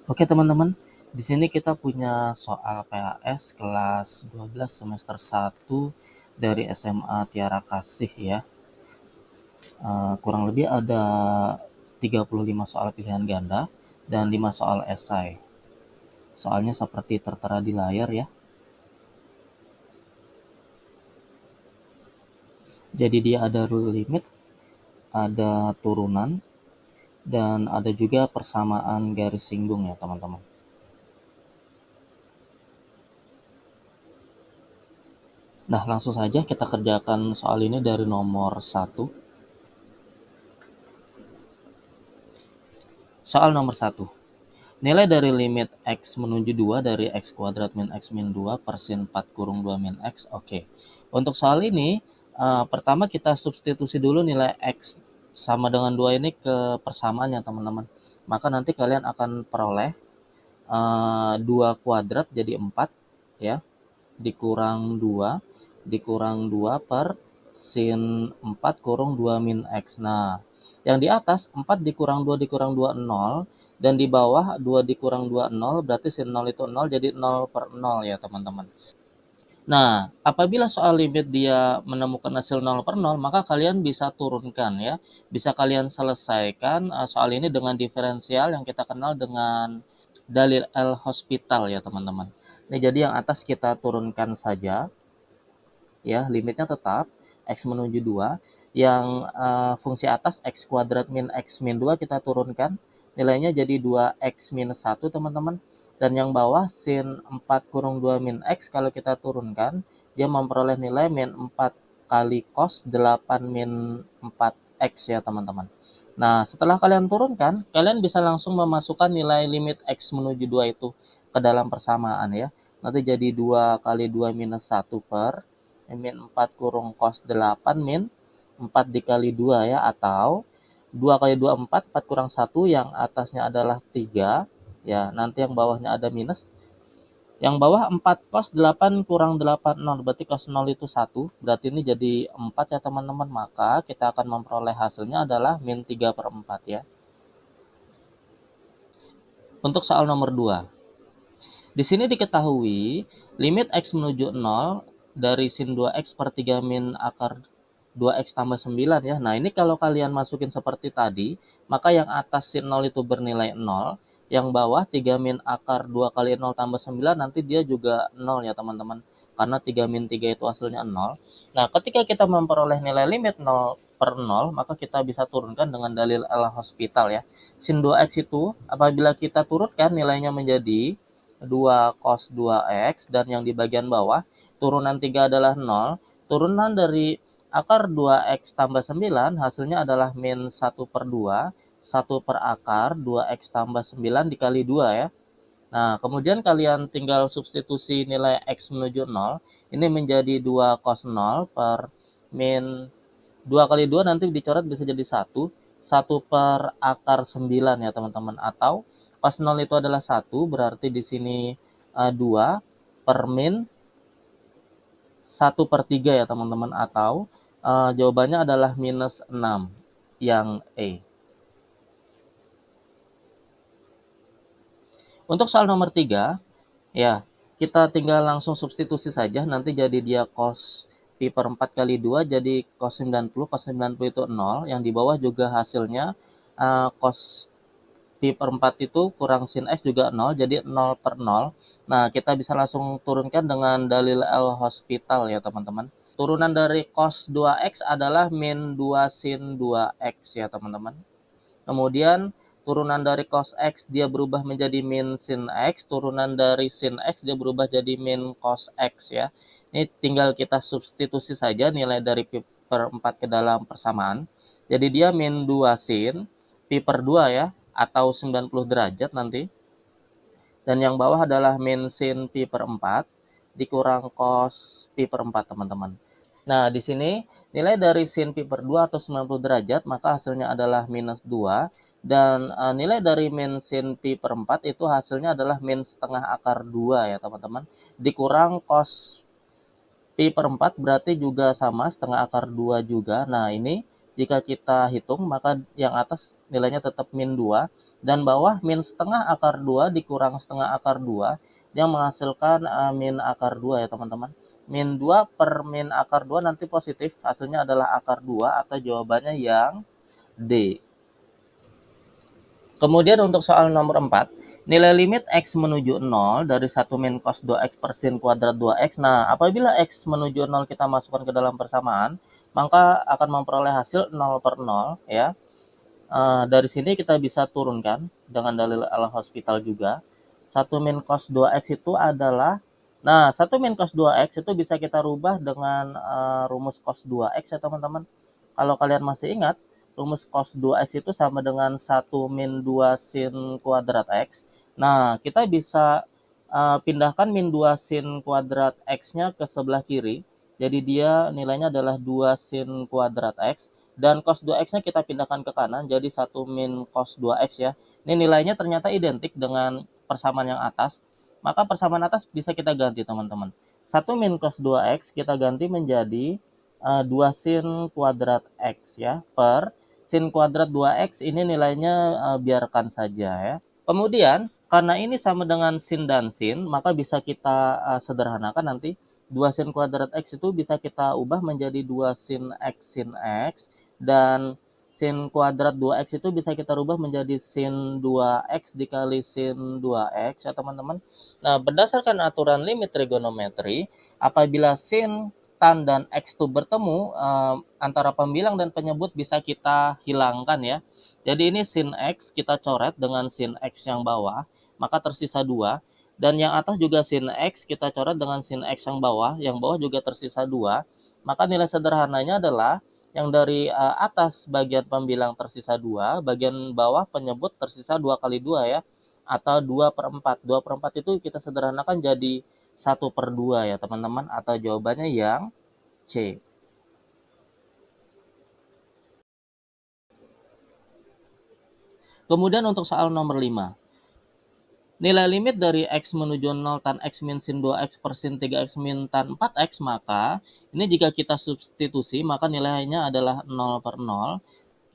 Oke teman-teman, di sini kita punya soal PAS kelas 12 semester 1 dari SMA Tiara Kasih ya. Kurang lebih ada 35 soal pilihan ganda dan 5 soal esai. Soalnya seperti tertera di layar ya. Jadi dia ada rule limit, ada turunan, dan ada juga persamaan garis singgung ya teman-teman. Nah, langsung saja kita kerjakan soal ini dari nomor 1. Soal nomor 1. Nilai dari limit X menuju 2 dari X kuadrat min X min 2 per sin 4 kurung 2 min X. Oke. Untuk soal ini, pertama kita substitusi dulu nilai X sama dengan 2 ini ke persamaannya, teman-teman. Maka nanti kalian akan peroleh 2 kuadrat jadi 4, ya. Dikurang 2, dikurang 2 per sin 4 kurung 2 min X. Nah, yang di atas 4 dikurang 2 dikurang 2, 0. Dan di bawah 2 dikurang 2, 0. Berarti sin 0 itu 0, jadi 0 per 0 ya teman-teman. Nah, apabila soal limit dia menemukan hasil 0 per 0, maka kalian bisa turunkan ya. Bisa kalian selesaikan soal ini dengan diferensial yang kita kenal dengan dalil L-Hospital ya teman-teman. Ini jadi yang atas kita turunkan saja ya, limitnya tetap X menuju 2. Yang fungsi atas X kuadrat min X min 2 kita turunkan, nilainya jadi 2X minus 1 teman-teman. Dan yang bawah sin 4 kurung 2 min X kalau kita turunkan, dia memperoleh nilai min 4 kali cos 8 min 4X ya teman-teman. Nah, setelah kalian turunkan, kalian bisa langsung memasukkan nilai limit X menuju 2 itu ke dalam persamaan ya. Nanti jadi 2 kali 2 minus 1 per min 4 kurung cos 8 min 4 dikali 2 ya, atau 2 kali 2 4, 4 kurang 1, yang atasnya adalah 3 ya, nanti yang bawahnya ada minus. Yang bawah 4 cos 8 kurang 8, 0, berarti cos 0 itu 1, berarti ini jadi 4 ya teman-teman. Maka kita akan memperoleh hasilnya adalah min 3 per 4 ya. Untuk soal nomor 2, di sini diketahui limit X menuju 0 dari sin 2X per 3 min akar 2X tambah 9 ya. Nah, ini kalau kalian masukin seperti tadi, maka yang atas sin 0 itu bernilai 0, yang bawah 3 min akar 2 kali 0 tambah 9 nanti dia juga 0 ya teman-teman. Karena 3 min 3 itu hasilnya 0. Nah, ketika kita memperoleh nilai limit 0 per 0, maka kita bisa turunkan dengan dalil L-Hospital ya. Sin 2X itu apabila kita turunkan nilainya menjadi 2 cos 2X, dan yang di bagian bawah turunan 3 adalah 0, turunan dari akar 2X tambah 9 hasilnya adalah min 1 per 2, 1 per akar 2X tambah 9 dikali 2 ya. Nah, kemudian kalian tinggal substitusi nilai X menuju 0, ini menjadi 2 cos 0 per min 2 kali 2 nanti dicoret bisa jadi 1, 1 per akar 9 ya teman-teman. Atau cos 0 itu adalah 1, berarti di sini 2 per min 1 per 3 ya teman-teman. Atau jawabannya adalah minus 6 yang E. Untuk soal nomor 3, ya, kita tinggal langsung substitusi saja, nanti jadi dia cos pi per 4 kali 2, jadi cos 90, cos 90 itu 0, yang di bawah juga hasilnya cos pi per 4 itu kurang sin X juga 0, jadi 0 per 0. Nah, kita bisa langsung turunkan dengan dalil L-Hospital ya teman-teman. Turunan dari cos 2X adalah min 2 sin 2X ya teman-teman. Kemudian turunan dari cos X dia berubah menjadi min sin X, turunan dari sin X dia berubah jadi min cos X ya. Ini tinggal kita substitusi saja nilai dari pi per 4 ke dalam persamaan. Jadi dia min 2 sin pi per 2 ya, atau 90 derajat nanti. Dan yang bawah adalah min sin pi per 4 dikurang cos pi per 4 teman-teman. Nah, di sini nilai dari sin pi per 2 atau 90 derajat, maka hasilnya adalah minus 2. Dan nilai dari min sin pi per 4 itu hasilnya adalah min setengah akar 2 ya teman-teman. Dikurang cos pi per 4 berarti juga sama, setengah akar 2 juga. Nah, ini jika kita hitung, maka yang atas nilainya tetap min 2, dan bawah min setengah akar 2 dikurang setengah akar 2, yang menghasilkan min akar 2 ya teman-teman. Min 2 per min akar 2 nanti positif, hasilnya adalah akar 2 atau jawabannya yang D. Kemudian untuk soal nomor 4, nilai limit X menuju 0 dari 1 min cos 2X per sin kuadrat 2X. Nah, apabila X menuju 0 kita masukkan ke dalam persamaan, maka akan memperoleh hasil 0 per 0 ya. Dari sini kita bisa turunkan dengan dalil L-Hospital juga. 1 min cos 2X itu adalah, nah 1 min cos 2X itu bisa kita rubah dengan rumus cos 2X ya teman-teman. Kalau kalian masih ingat, rumus cos 2X itu sama dengan 1 min 2 sin kuadrat X. Nah, kita bisa pindahkan min 2 sin kuadrat X-nya ke sebelah kiri. Jadi dia nilainya adalah 2 sin kuadrat X. Dan cos 2X-nya kita pindahkan ke kanan, jadi 1 min cos 2X ya. Ini nilainya ternyata identik dengan persamaan yang atas. Maka persamaan atas bisa kita ganti teman-teman. 1 min cos 2X kita ganti menjadi 2 sin kuadrat X ya, per sin kuadrat 2X ini nilainya biarkan saja ya. Kemudian, karena ini sama dengan sin dan sin, maka bisa kita sederhanakan nanti. 2 sin kuadrat X itu bisa kita ubah menjadi 2 sin X, dan sin kuadrat 2X itu bisa kita rubah menjadi sin 2X dikali sin 2X ya teman-teman. Nah, berdasarkan aturan limit trigonometri, apabila sin, tan, dan X itu bertemu, antara pembilang dan penyebut bisa kita hilangkan ya. Jadi ini sin X kita coret dengan sin X yang bawah, maka tersisa 2. Dan yang atas juga sin X kita coret dengan sin X yang bawah juga tersisa 2. Maka nilai sederhananya adalah yang dari atas bagian pembilang tersisa 2, bagian bawah penyebut tersisa 2 kali 2 ya, atau 2 per 4. 2 per 4 itu kita sederhanakan jadi 1 per 2 ya teman-teman, atau jawabannya yang C. Kemudian untuk soal nomor 5. Nilai limit dari X menuju 0 tan X min sin 2X per sin 3X min tan 4X, maka ini jika kita substitusi maka nilainya adalah 0 per 0.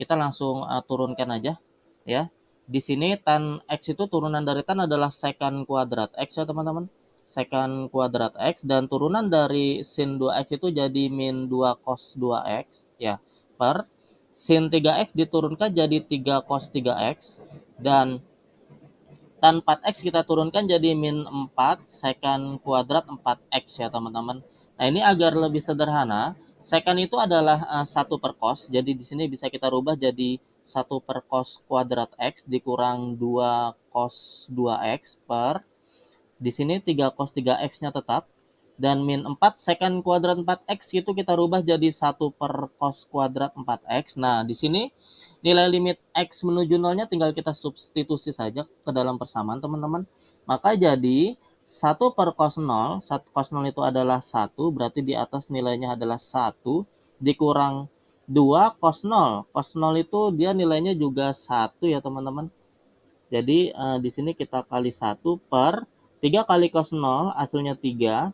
Kita langsung turunkan aja ya. Di sini tan X itu turunan dari tan adalah secant kuadrat X ya teman-teman. Secant kuadrat X, dan turunan dari sin 2X itu jadi min 2 cos 2X ya, per sin 3X diturunkan jadi 3 cos 3X, dan tan 4X kita turunkan jadi min 4 secant kuadrat 4X ya teman-teman. Nah, ini agar lebih sederhana, secant itu adalah 1 per cos. Jadi di sini bisa kita rubah jadi 1 per cos kuadrat X dikurang 2 cos 2X per, di sini 3 cos 3X-nya tetap, dan min 4 secant kuadrat 4X itu kita rubah jadi 1 per cos kuadrat 4X. Nah, di sini nilai limit X menuju 0-nya tinggal kita substitusi saja ke dalam persamaan teman-teman. Maka jadi 1 per cos 0, cos 0 itu adalah 1, berarti di atas nilainya adalah 1, dikurang 2 cos 0. Cos 0 itu dia nilainya juga 1 ya teman-teman. Jadi di sini kita kali 1 per 3 kali cos 0 hasilnya 3,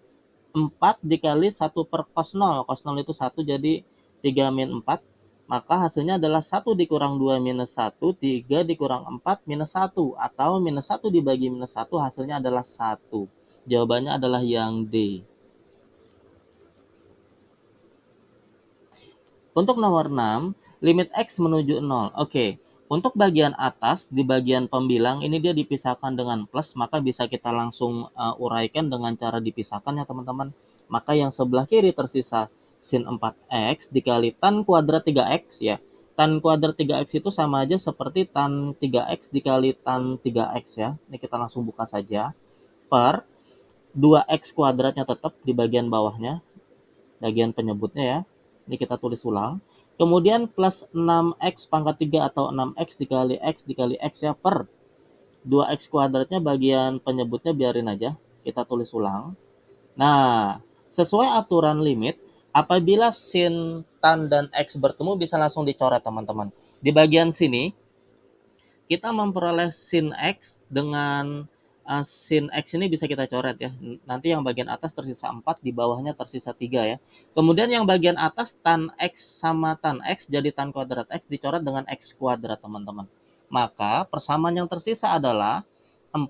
4 dikali 1 per cos 0. Cos 0 itu 1, jadi 3 min 4. Maka hasilnya adalah 1 dikurang 2 minus 1, 3 dikurang 4 minus 1. Atau minus 1 dibagi minus 1 hasilnya adalah 1. Jawabannya adalah yang D. Untuk nomor 6, limit X menuju 0. Oke. Untuk bagian atas, di bagian pembilang, ini dia dipisahkan dengan plus, maka bisa kita langsung uraikan dengan cara dipisahkan ya teman-teman. Maka yang sebelah kiri tersisa sin 4X dikali tan kuadrat 3X ya. Tan kuadrat 3X itu sama aja seperti tan 3X dikali tan 3X ya. Ini kita langsung buka saja. Per 2X kuadratnya tetap di bagian bawahnya, bagian penyebutnya ya. Ini kita tulis ulang. Kemudian plus 6X pangkat 3 atau 6X dikali X ya, per 2X kuadratnya bagian penyebutnya biarin aja. Kita tulis ulang. Nah, sesuai aturan limit, apabila sin, tan, dan X bertemu bisa langsung dicoret teman-teman. Di bagian sini, kita memperoleh sin X dengan sin X ini bisa kita coret ya. Nanti yang bagian atas tersisa 4, di bawahnya tersisa 3 ya. Kemudian yang bagian atas tan X sama tan X jadi tan kuadrat X dicoret dengan X kuadrat teman-teman. Maka persamaan yang tersisa adalah 4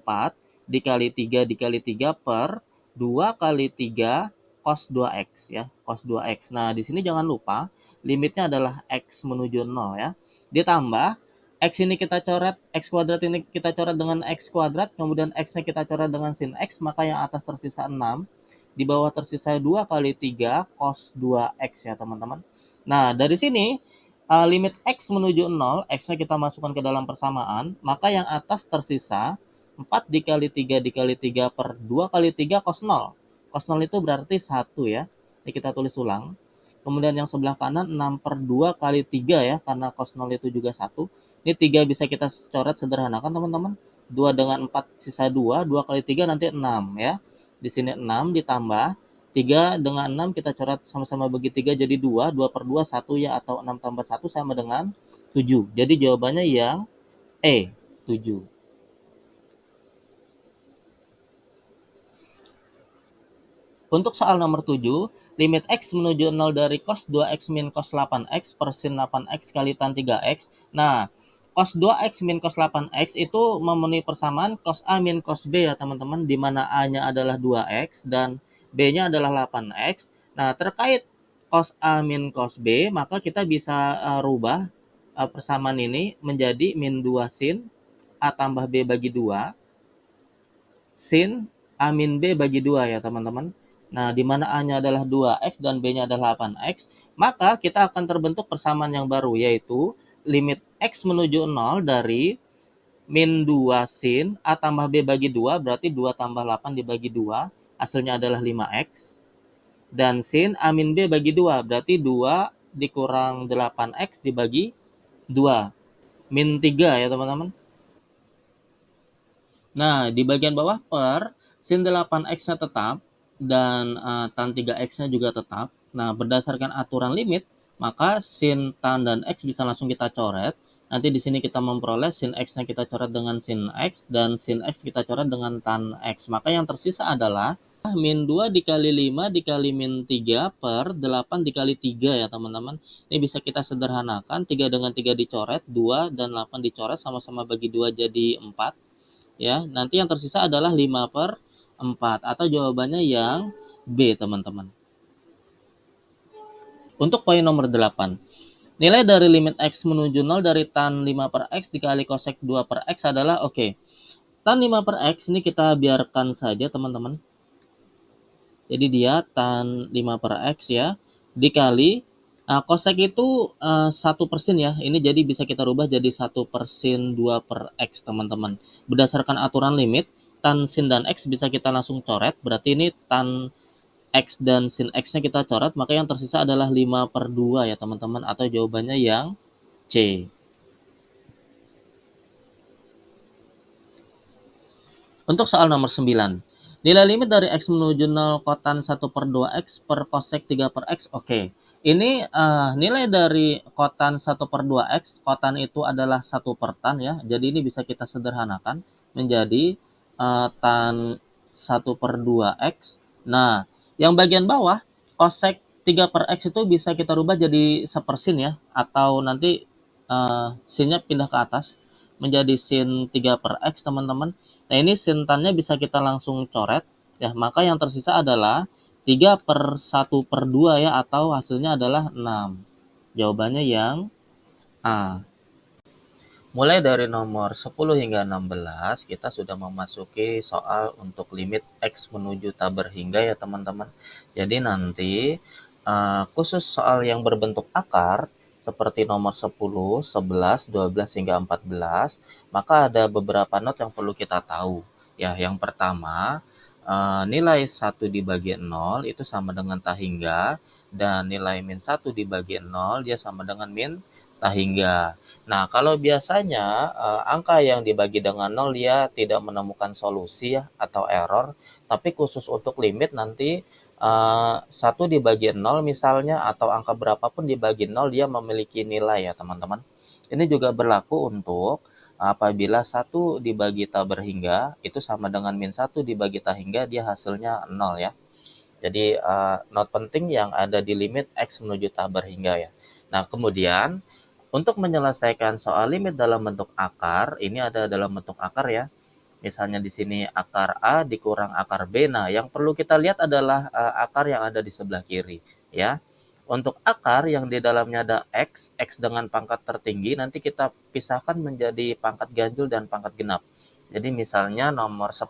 dikali 3 dikali 3 per 2 kali 3 cos 2X ya. Cos 2X. Nah di sini jangan lupa limitnya adalah X menuju 0 ya. Ditambah X ini kita coret, X kuadrat ini kita coret dengan X kuadrat, kemudian X-nya kita coret dengan sin X, maka yang atas tersisa 6, di bawah tersisa 2 kali 3 cos 2X ya teman-teman. Nah, dari sini, limit X menuju 0, X-nya kita masukkan ke dalam persamaan, maka yang atas tersisa 4 dikali 3 dikali 3 per 2 kali 3 cos 0. Cos 0 itu berarti 1 ya. Ini kita tulis ulang. Kemudian yang sebelah kanan 6 per 2 kali 3 ya, karena cos 0 itu juga 1. Ini 3 bisa kita coret sederhanakan teman-teman. 2 dengan 4 sisa 2, 2 kali 3 nanti 6 ya. Di sini 6 ditambah 3 dengan 6 kita coret sama-sama bagi 3 jadi 2, 2 per 2 1 ya, atau 6 tambah 1 sama dengan 7. Jadi jawabannya yang E, 7. Untuk soal nomor 7, limit X menuju 0 dari cos 2X min cos 8X per sin 8X kali tan 3X. Nah, cos 2X min cos 8X itu memenuhi persamaan cos A min cos B ya teman-teman, di mana A-nya adalah 2X dan B-nya adalah 8X. Nah, terkait cos A min cos B, maka kita bisa rubah persamaan ini menjadi min 2 sin A tambah B bagi 2 sin A min B bagi 2 ya teman-teman. Nah, di mana A-nya adalah 2X dan B-nya adalah 8X, maka kita akan terbentuk persamaan yang baru, yaitu limit X menuju 0 dari min 2 sin A tambah B bagi 2, berarti 2 tambah 8 dibagi 2, hasilnya adalah 5X. Dan sin A min B bagi 2, berarti 2 dikurang 8X dibagi 2, min 3 ya teman-teman. Nah, di bagian bawah per sin 8X-nya tetap dan tan 3X-nya juga tetap. Nah, berdasarkan aturan limit, maka sin, tan, dan X bisa langsung kita coret. Nanti di sini kita memperoleh sin X-nya kita coret dengan sin X dan sin X kita coret dengan tan X. Maka yang tersisa adalah min 2 dikali 5 dikali min 3 per 8 dikali 3 ya teman-teman. Ini bisa kita sederhanakan, 3 dengan 3 dicoret, 2 dan 8 dicoret, sama-sama bagi 2 jadi 4. Ya, nanti yang tersisa adalah 5 per 4 atau jawabannya yang B teman-teman. Untuk poin nomor 8, nilai dari limit X menuju 0 dari tan 5 per X dikali cosec 2 per X adalah, oke, tan 5 per X ini kita biarkan saja teman-teman. Jadi dia tan 5 per X ya, dikali cosec itu 1% ya. Ini jadi bisa kita rubah jadi 1% 2 per X teman-teman. Berdasarkan aturan limit, tan sin dan X bisa kita langsung coret. Berarti ini tan X dan sin X-nya kita coret, maka yang tersisa adalah 5 per 2 ya teman-teman. Atau jawabannya yang C. Untuk soal nomor 9. Nilai limit dari X menuju 0 kotan 1 per 2X per cosec 3 per X. Oke. Ini nilai dari kotan 1 per 2X. Kotan itu adalah 1 per tan ya. Jadi ini bisa kita sederhanakan menjadi tan 1 per 2X. Nah, yang bagian bawah, cosec 3 per X itu bisa kita rubah jadi 1% ya. Atau nanti sinnya pindah ke atas menjadi sin 3 per X teman-teman. Nah ini sin tannya bisa kita langsung coret ya, maka yang tersisa adalah 3 per 1 per 2 ya, atau hasilnya adalah 6. Jawabannya yang A. Mulai dari nomor 10 hingga 16 kita sudah memasuki soal untuk limit X menuju tak berhingga ya teman-teman. Jadi nanti khusus soal yang berbentuk akar seperti nomor 10, 11, 12 hingga 14, maka ada beberapa not yang perlu kita tahu. Ya, yang pertama, nilai 1 dibagi 0 itu sama dengan tak hingga, dan nilai min 1 dibagi 0 dia sama dengan min tak hingga. Nah, kalau biasanya angka yang dibagi dengan 0 dia tidak menemukan solusi ya, atau error, tapi khusus untuk limit nanti 1 dibagi 0 misalnya, atau angka berapapun dibagi 0 dia memiliki nilai ya teman-teman. Ini juga berlaku untuk Apabila 1 dibagi ta berhingga, itu sama dengan min 1 dibagi ta hingga, dia hasilnya 0 ya. Jadi, not penting yang ada di limit X menuju ta berhingga ya. Nah, kemudian untuk menyelesaikan soal limit dalam bentuk akar, ini ada dalam bentuk akar ya. Misalnya di sini akar A dikurang akar B. Nah, yang perlu kita lihat adalah akar yang ada di sebelah kiri, ya. Untuk akar yang di dalamnya ada X, X dengan pangkat tertinggi, nanti kita pisahkan menjadi pangkat ganjil dan pangkat genap. Jadi misalnya nomor 10,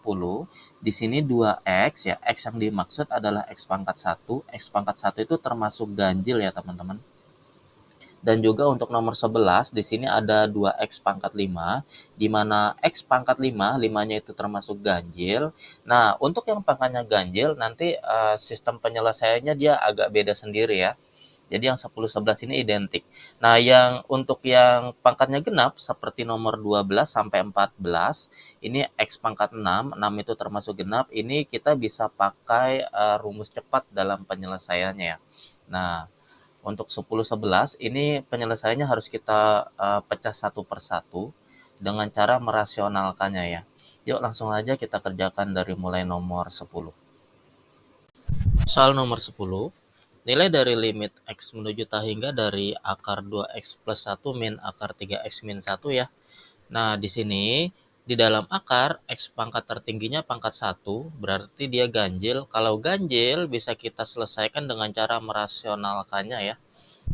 di sini 2X ya, X yang dimaksud adalah X pangkat 1. X pangkat 1 itu termasuk ganjil ya teman-teman. Dan juga untuk nomor 11, di sini ada 2X pangkat 5, di mana X pangkat 5, 5-nya itu termasuk ganjil. Nah, untuk yang pangkatnya ganjil, nanti sistem penyelesaiannya dia agak beda sendiri ya. Jadi yang 10, 11 ini identik. Nah, untuk yang pangkatnya genap, seperti nomor 12 sampai 14, ini X pangkat 6, 6 itu termasuk genap, ini kita bisa pakai rumus cepat dalam penyelesaiannya ya. Nah, untuk 10, 11 ini penyelesaiannya harus kita pecah satu per satu dengan cara merasionalkannya ya. Yuk langsung aja kita kerjakan dari mulai nomor 10. Soal nomor 10, nilai dari limit X menuju ta hingga dari akar 2X plus 1 min akar 3X min 1 ya. Nah, di sini di dalam akar X pangkat tertingginya pangkat 1, berarti dia ganjil. Kalau ganjil bisa kita selesaikan dengan cara merasionalkannya ya.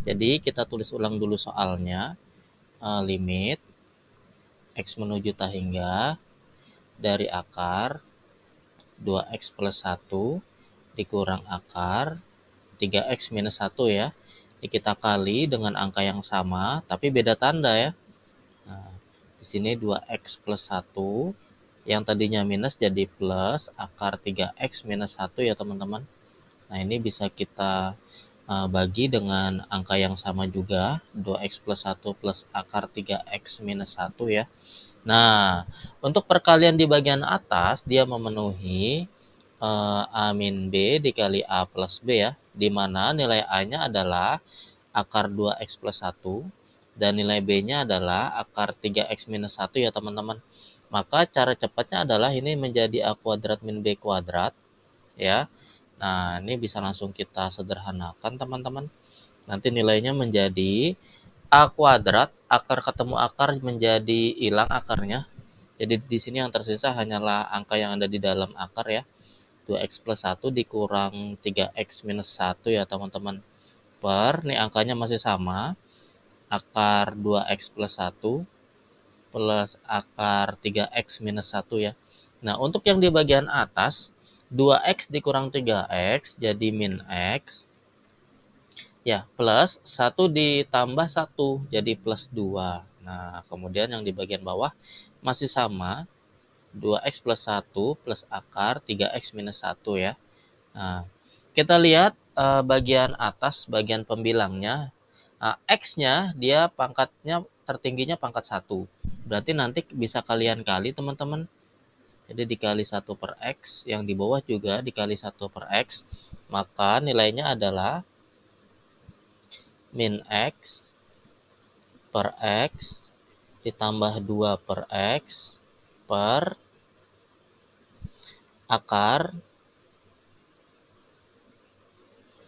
Jadi kita tulis ulang dulu soalnya. Limit X menuju ta hingga dari akar 2X plus 1 dikurang akar 3X minus 1 ya. Jadi kita kali dengan angka yang sama, tapi beda tanda ya. Nah, di sini 2X plus 1, yang tadinya minus jadi plus, akar 3X minus 1 ya teman-teman. Nah, ini bisa kita bagi dengan angka yang sama juga, 2X plus 1 plus akar 3X minus 1 ya. Nah, untuk perkalian di bagian atas, dia memenuhi A min B dikali A plus B ya, di mana nilai A-nya adalah akar 2X plus 1, dan nilai B-nya adalah akar 3X minus 1 ya teman-teman. Maka cara cepatnya adalah ini menjadi A kuadrat min B kuadrat ya. Nah, ini bisa langsung kita sederhanakan teman-teman. Nanti nilainya menjadi A kuadrat, akar ketemu akar menjadi hilang akarnya. Jadi di sini yang tersisa hanyalah angka yang ada di dalam akar ya. 2X plus 1 dikurang 3X minus 1 ya teman-teman. Per, nih angkanya masih sama. Akar 2X plus 1 plus akar 3X minus 1 ya. Nah, untuk yang di bagian atas, 2X dikurang 3X jadi min X. Ya, plus 1 ditambah 1 jadi plus 2. Nah, kemudian yang di bagian bawah masih sama. 2X plus 1 plus akar 3X minus 1 ya. Nah, kita lihat bagian atas, bagian pembilangnya. X-nya dia pangkatnya tertingginya pangkat 1. Berarti nanti bisa kalian kali teman-teman. Jadi dikali 1 per X, yang di bawah juga dikali 1 per X. Maka nilainya adalah min X per X ditambah 2 per X per akar.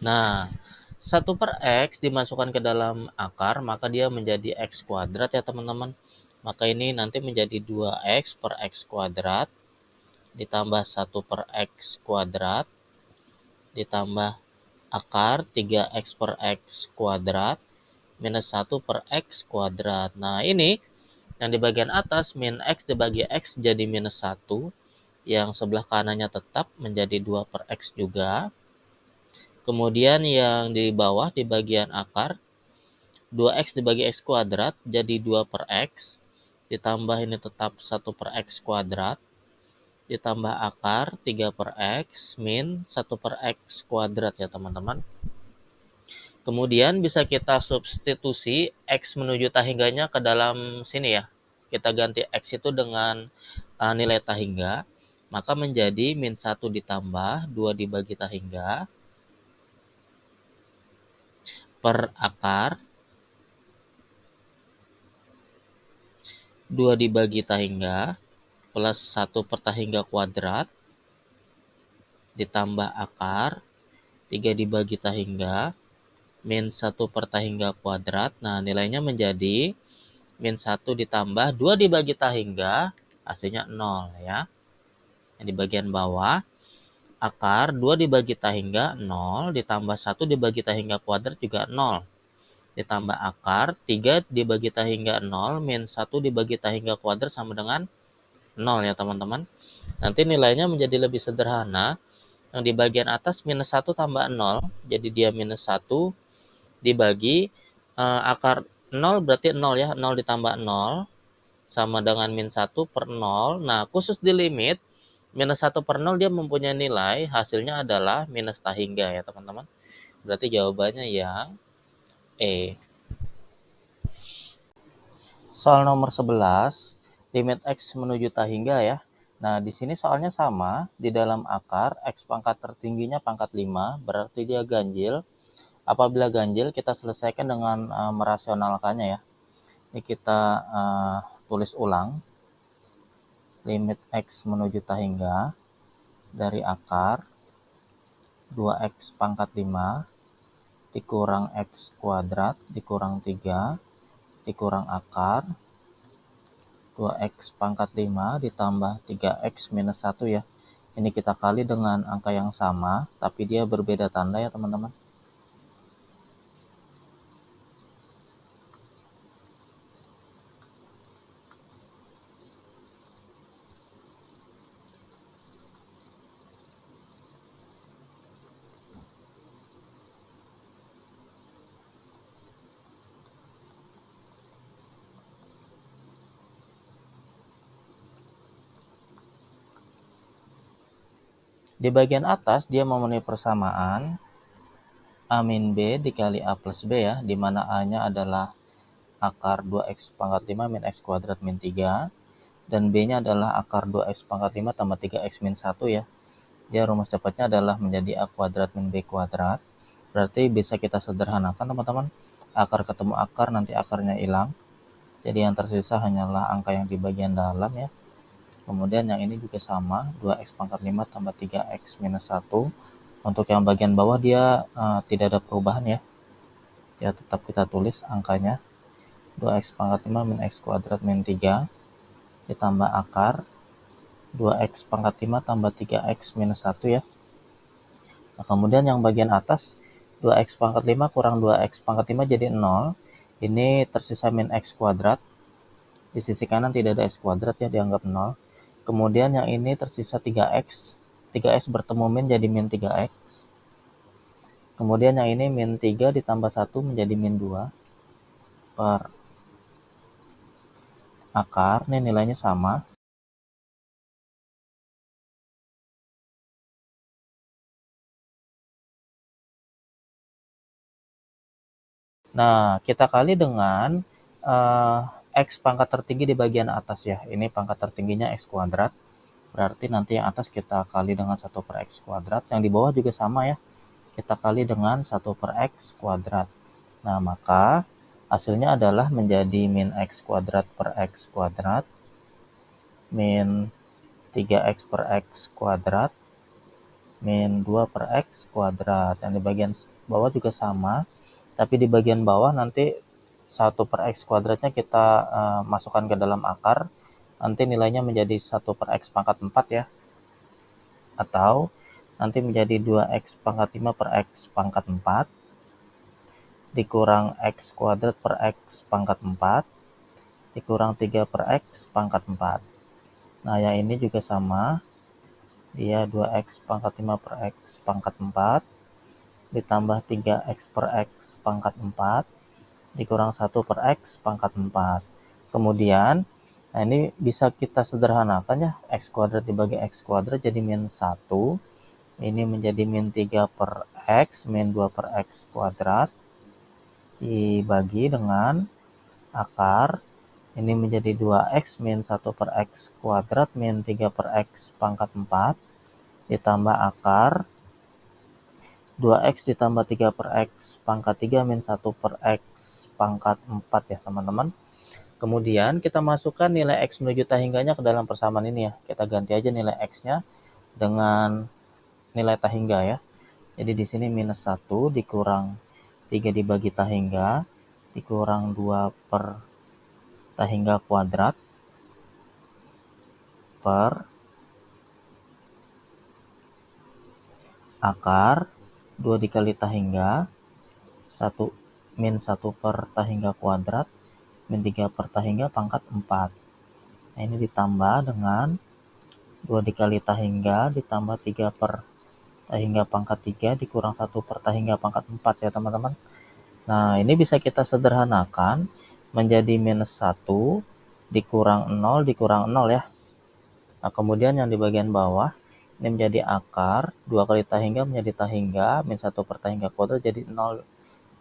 Nah, 1 per X dimasukkan ke dalam akar, maka dia menjadi X kuadrat ya teman-teman. Maka ini nanti menjadi 2X per X kuadrat ditambah 1 per X kuadrat ditambah akar 3X per X kuadrat minus 1 per X kuadrat. Nah, ini yang di bagian atas min X dibagi X jadi minus 1. Yang sebelah kanannya tetap menjadi 2 per X juga. Kemudian yang di bawah di bagian akar 2X dibagi X kuadrat jadi 2 per X. Ditambah ini tetap 1 per X kuadrat. Ditambah akar 3 per X min 1 per X kuadrat ya teman-teman. Kemudian bisa kita substitusi X menuju ta hingganya ke dalam sini ya. Kita ganti X itu dengan nilai ta hingga. Maka menjadi min 1 ditambah 2 dibagi ta hingga per akar 2 dibagi tahingga plus 1 per tahingga kuadrat ditambah akar 3 dibagi tahingga min 1 per tahingga kuadrat. Nah, nilainya menjadi min 1 ditambah 2 dibagi tahingga, hasilnya 0 ya. Yang di bagian bawah, akar 2 dibagi tahingga 0, ditambah 1 dibagi tahingga kuadrat juga 0. Ditambah akar 3 dibagi tahingga 0, min 1 dibagi tahingga kuadrat sama dengan 0 ya teman-teman. Nanti nilainya menjadi lebih sederhana. Yang di bagian atas minus 1 tambah 0, jadi dia minus 1 dibagi akar 0 berarti 0 ya, 0 ditambah 0 sama dengan min 1 per 0. Nah, khusus di limit minus 1 per 0 dia mempunyai nilai, hasilnya adalah minus tahingga ya teman-teman. Berarti jawabannya yang E. Soal nomor 11, limit X menuju tahingga ya. Nah, di sini soalnya sama, di dalam akar, X pangkat tertingginya pangkat 5, berarti dia ganjil. Apabila ganjil, kita selesaikan dengan merasionalkannya ya. Ini kita tulis ulang. Limit X menuju tahingga dari akar 2X pangkat 5 dikurang X kuadrat dikurang 3 dikurang akar 2X pangkat 5 ditambah 3X minus 1 ya. Ini kita kali dengan angka yang sama, tapi dia berbeda tanda ya teman-teman. Di bagian atas dia memenuhi persamaan A min B dikali A plus B ya, di mana A-nya adalah akar 2X pangkat 5 min X kuadrat min 3, dan B-nya adalah akar 2X pangkat 5 tambah 3X min 1 ya. Dia rumus cepatnya adalah menjadi A kuadrat min B kuadrat. Berarti bisa kita sederhanakan teman-teman. Akar ketemu akar, nanti akarnya hilang. Jadi yang tersisa hanyalah angka yang di bagian dalam ya. Kemudian yang ini juga sama, 2X pangkat 5 tambah 3X minus 1. Untuk yang bagian bawah dia tidak ada perubahan ya. Ya tetap kita tulis angkanya. 2X pangkat 5 min X kuadrat min 3 ditambah akar 2X pangkat 5 tambah 3X minus 1 ya. Nah, kemudian yang bagian atas 2X pangkat 5 kurang 2X pangkat 5 jadi 0. Ini tersisa min X kuadrat. Di sisi kanan tidak ada X kuadrat ya, dianggap 0. Kemudian yang ini tersisa 3X. 3X bertemu min jadi min 3X. Kemudian yang ini min 3 ditambah 1 menjadi min 2 per akar. Ini nilainya sama. Nah, kita kali dengan X pangkat tertinggi di bagian atas ya. Ini pangkat tertingginya X kuadrat. Berarti nanti yang atas kita kali dengan 1 per X kuadrat. Yang di bawah juga sama ya. Kita kali dengan 1 per X kuadrat. Nah, maka hasilnya adalah menjadi min X kuadrat per X kuadrat. Min 3X per X kuadrat. Min 2 per X kuadrat. Yang di bagian bawah juga sama. Tapi di bagian bawah nanti 1 per X kuadratnya kita masukkan ke dalam akar. Nanti nilainya menjadi 1 per X pangkat 4 ya. Atau nanti menjadi 2X pangkat 5 per X pangkat 4 dikurang X kuadrat per X pangkat 4 dikurang 3 per X pangkat 4. Nah, yang ini juga sama. Dia 2X pangkat 5 per X pangkat 4 ditambah 3X per X pangkat 4 dikurang 1 per X pangkat 4. Kemudian, nah ini bisa kita sederhanakan ya. X kuadrat dibagi X kuadrat jadi min 1. Ini menjadi min 3 per X, min 2 per X kuadrat. Dibagi dengan akar. Ini menjadi 2X min 1 per X kuadrat min 3 per X pangkat 4. Ditambah akar. 2X ditambah 3 per X pangkat 3 min 1 per X pangkat 4 ya teman-teman. kemudian kita masukkan nilai X menuju tahingganya ke dalam persamaan ini ya. Kita ganti aja nilai X-nya dengan nilai tahingga ya. Jadi di sini minus 1 dikurang 3 dibagi tahingga, dikurang 2 per tahingga kuadrat, per akar 2 dikali tahingga, 1 min 1 per tahingga kuadrat, min 3 per tahingga pangkat 4. Nah ini ditambah dengan 2 dikali tahingga ditambah 3 per tahingga pangkat 3 dikurang 1 per tahingga pangkat 4 ya teman-teman. Nah ini bisa kita sederhanakan menjadi minus 1 dikurang 0 dikurang 0 ya. Nah kemudian yang di bagian bawah ini menjadi akar 2 kali tahingga menjadi tahingga min 1 per tahingga kuadrat jadi 0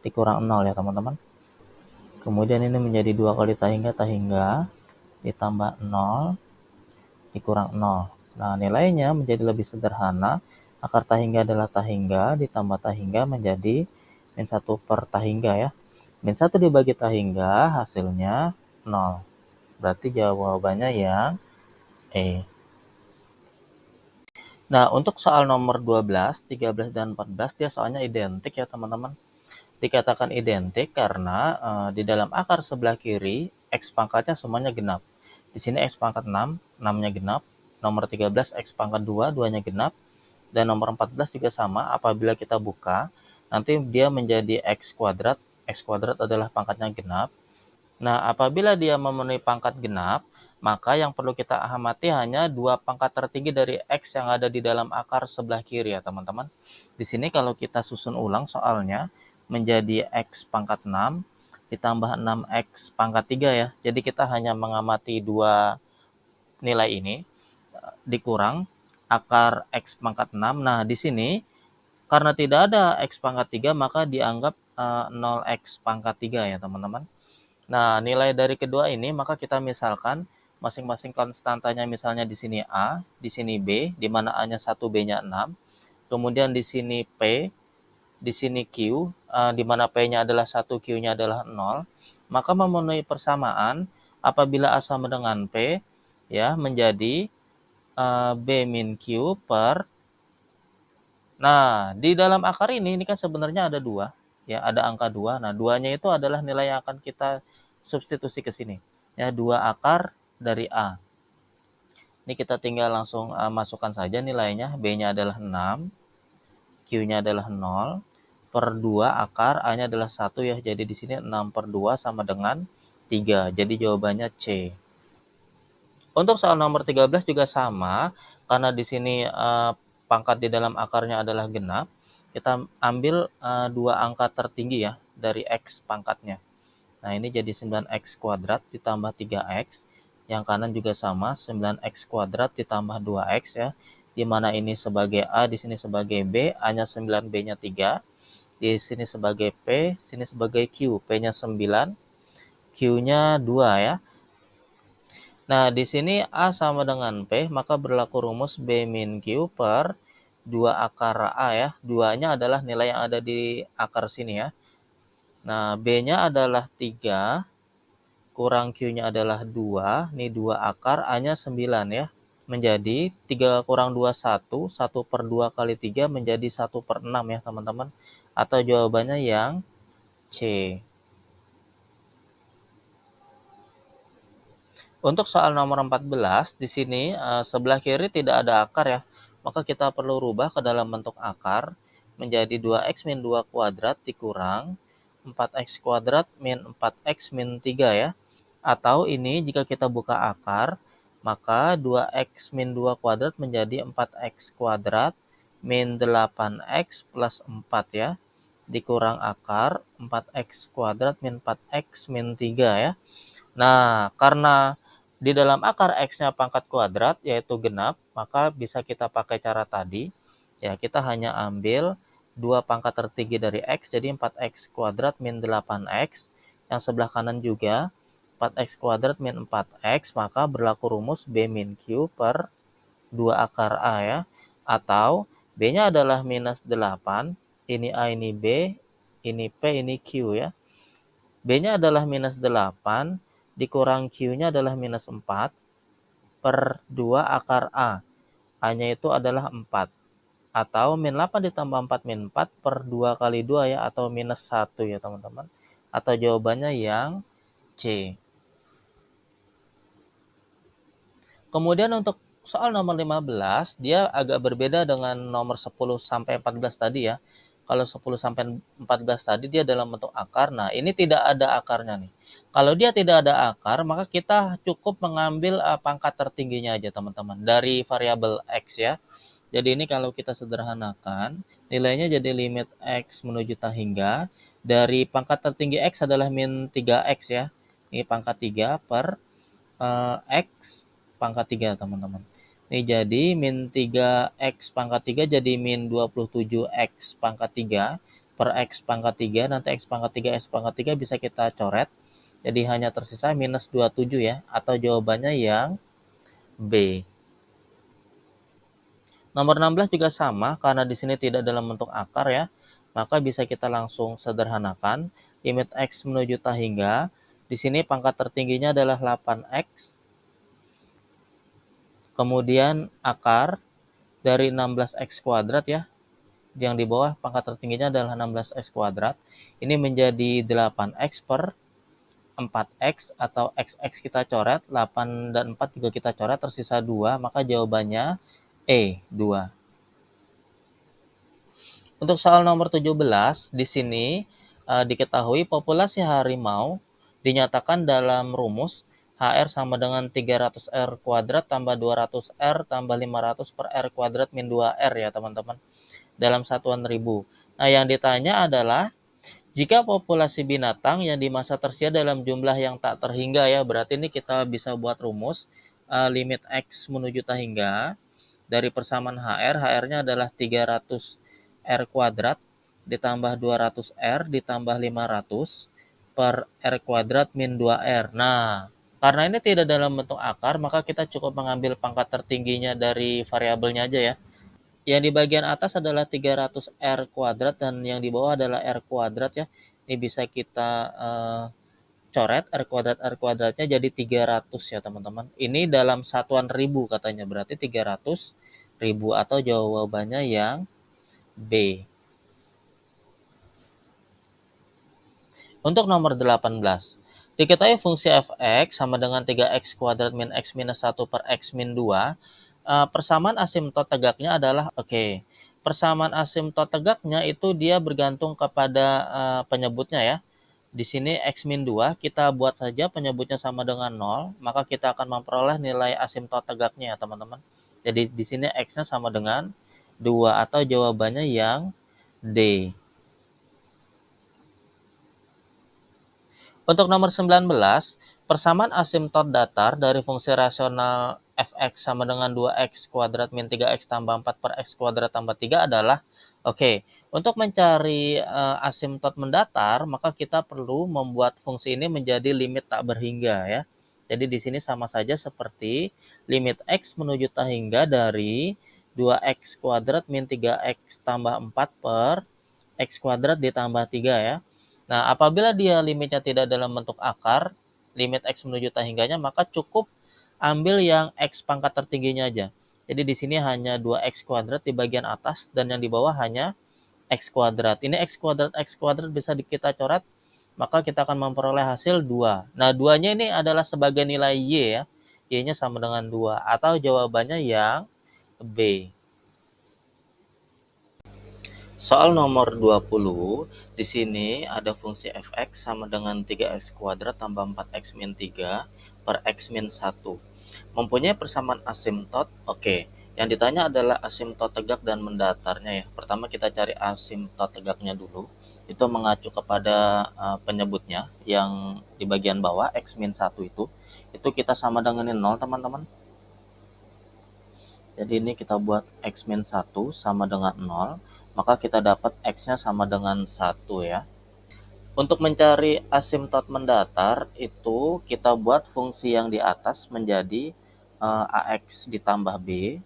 dikurang 0 ya teman-teman. Kemudian ini menjadi 2 kali tahingga ditambah 0 dikurang 0. Nah, nilainya menjadi lebih sederhana. Akar tahingga adalah tahingga ditambah tahingga menjadi min 1 per tahingga ya. Min 1 dibagi tahingga hasilnya 0. Berarti jawabannya yang E. Nah, untuk soal nomor 12, 13, dan 14 dia soalnya identik ya teman-teman. Dikatakan identik karena di dalam akar sebelah kiri X pangkatnya semuanya genap. Di sini X pangkat 6, 6-nya genap. Nomor 13 X pangkat 2, 2-nya genap. Dan nomor 14 juga sama, apabila kita buka, nanti dia menjadi X kuadrat adalah pangkatnya genap. Nah, apabila dia memenuhi pangkat genap, maka yang perlu kita amati hanya 2 pangkat tertinggi dari X yang ada di dalam akar sebelah kiri ya teman-teman. Di sini kalau kita susun ulang soalnya, menjadi X pangkat 6 ditambah 6X pangkat 3 ya. Jadi kita hanya mengamati 2 nilai ini, dikurang akar X pangkat 6. Nah, di sini karena tidak ada X pangkat 3, maka dianggap 0X pangkat 3 ya teman-teman. Nah, nilai dari kedua ini maka kita misalkan masing-masing konstantanya misalnya di sini A, di sini B, di mana A-nya 1, B-nya 6. Kemudian di sini P, di sini Q, di mana P-nya adalah 1, Q-nya adalah 0. Maka memenuhi persamaan apabila A sama dengan P ya menjadi B min Q per. Nah, di dalam akar ini kan sebenarnya ada 2 ya, ada angka 2. Nah, 2-nya itu adalah nilai yang akan kita substitusi ke sini. Ya, 2 akar dari A. Ini kita tinggal langsung masukkan saja nilainya. B-nya adalah 6, Q-nya adalah 0, per 2 akar A-nya adalah 1 ya. Jadi di sini 6 per 2 sama dengan 3. Jadi jawabannya C. Untuk soal nomor 13 juga sama, karena di sini pangkat di dalam akarnya adalah genap. Kita ambil 2 angka tertinggi ya dari X pangkatnya. Nah, ini jadi 9X kuadrat ditambah 3X. Yang kanan juga sama, 9X kuadrat ditambah 2X ya. Di mana ini sebagai A, di sini sebagai B, A-nya 9, B-nya 3. Di sini sebagai P, sini sebagai Q, P-nya 9, Q-nya 2 ya. Nah, di sini A sama dengan P, maka berlaku rumus B min Q per 2 akar A ya. 2-nya adalah nilai yang ada di akar sini ya. Nah, B-nya adalah 3, kurang Q-nya adalah 2. Ini 2 akar, A-nya 9 ya. Menjadi 3 kurang 2, 1. 1 per 2 kali 3 menjadi 1 per 6 ya teman-teman. Atau jawabannya yang C. Untuk soal nomor 14, di sini sebelah kiri tidak ada akar ya. Maka kita perlu rubah ke dalam bentuk akar menjadi 2x min 2 kuadrat dikurang 4x kuadrat min 4x min 3 ya. Atau ini jika kita buka akar, maka 2x min 2 kuadrat menjadi 4x kuadrat min 8x plus 4 ya. Dikurang akar 4x kuadrat min 4x min 3 ya. Nah, karena di dalam akar X-nya pangkat kuadrat, yaitu genap, maka bisa kita pakai cara tadi. Ya, kita hanya ambil 2 pangkat tertinggi dari X, jadi 4X kuadrat min 8X. Yang sebelah kanan juga 4X kuadrat min 4X, maka berlaku rumus B min Q per 2 akar A ya. Atau B-nya adalah minus 8, ini A, ini B, ini P, ini Q ya. B-nya adalah minus 8, dikurang Q-nya adalah minus 4 per 2 akar A. A-nya itu adalah 4. Atau min 8 ditambah 4 min 4 per 2 kali 2 ya, atau minus 1 ya teman-teman. Atau jawabannya yang C. Kemudian untuk soal nomor 15, dia agak berbeda dengan nomor 10 sampai 14 tadi ya. Kalau 10 sampai 14 tadi dia dalam bentuk akar. Nah, ini tidak ada akarnya nih. Kalau dia tidak ada akar, maka kita cukup mengambil pangkat tertingginya aja teman-teman dari variabel X ya. Jadi ini kalau kita sederhanakan, nilainya jadi limit X menuju tak hingga. Dari pangkat tertinggi X adalah min 3X ya. Ini pangkat 3 per X pangkat 3 teman-teman. Ini jadi min 3X pangkat 3 jadi min 27X pangkat 3 per X pangkat 3. Nanti X pangkat 3, X pangkat 3 bisa kita coret. Jadi hanya tersisa minus 27 ya. Atau jawabannya yang B. Nomor 16 juga sama, karena di sini tidak dalam bentuk akar ya. Maka bisa kita langsung sederhanakan. Limit X menuju tak hingga. Di sini pangkat tertingginya adalah 8X. Kemudian akar dari 16x kuadrat ya. Yang di bawah pangkat tertingginya adalah 16x kuadrat. Ini menjadi 8x per 4x atau xx kita coret, 8 dan 4 juga kita coret, tersisa 2, maka jawabannya E, 2. Untuk soal nomor 17, di sini diketahui populasi harimau dinyatakan dalam rumus HR sama dengan 300R kuadrat tambah 200R tambah 500 per R kuadrat min 2R ya teman-teman, dalam satuan ribu. Nah, yang ditanya adalah jika populasi binatang yang di masa tersia dalam jumlah yang tak terhingga ya, berarti ini kita bisa buat rumus limit X menuju tak hingga dari persamaan HR. HR-nya adalah 300R kuadrat ditambah 200R ditambah 500 per R kuadrat min 2R. Nah, karena ini tidak dalam bentuk akar, maka kita cukup mengambil pangkat tertingginya dari variabelnya aja ya. Yang di bagian atas adalah 300R kuadrat dan yang di bawah adalah R kuadrat ya. Ini bisa kita coret R kuadratnya jadi 300 ya teman-teman. Ini dalam satuan ribu katanya, berarti 300 ribu atau jawabannya yang B. Untuk nomor 18, diketahui fungsi f(x) sama dengan 3x kuadrat min x minus 1 per x min 2. Persamaan asimtot tegaknya adalah, persamaan asimtot tegaknya itu dia bergantung kepada penyebutnya ya. Di sini x min 2, kita buat saja penyebutnya sama dengan 0, maka kita akan memperoleh nilai asimtot tegaknya ya teman-teman. Jadi di sini x-nya sama dengan 2 atau jawabannya yang D. Untuk nomor 19, persamaan asimtot datar dari fungsi rasional f(x) sama dengan 2x kuadrat min 3x tambah 4 per x kuadrat tambah 3 adalah, untuk mencari asimtot mendatar, maka kita perlu membuat fungsi ini menjadi limit tak berhingga ya. Jadi di sini sama saja seperti limit x menuju tak hingga dari 2x kuadrat min 3x tambah 4 per x kuadrat ditambah 3 ya. Nah, apabila dia limitnya tidak dalam bentuk akar, limit x menuju tak hingganya, maka cukup ambil yang x pangkat tertingginya aja. Jadi di sini hanya 2x kuadrat di bagian atas dan yang di bawah hanya x kuadrat. Ini x kuadrat bisa kita coret, maka kita akan memperoleh hasil 2. Nah, 2-nya ini adalah sebagai nilai y ya. Y-nya sama dengan 2 atau jawabannya yang B. Soal nomor 20, di sini ada fungsi f(x) sama dengan 3x kuadrat tambah 4x min 3 per x min 1. Mempunyai persamaan asimtot, Yang ditanya adalah asimtot tegak dan mendatarnya ya. Pertama kita cari asimtot tegaknya dulu. Itu mengacu kepada penyebutnya yang di bagian bawah, x min 1 itu. Itu kita sama dengan 0 teman-teman. Jadi ini kita buat x min 1 sama dengan 0. Maka kita dapat x-nya sama dengan 1 ya. Untuk mencari asimtot mendatar, itu kita buat fungsi yang di atas menjadi AX ditambah B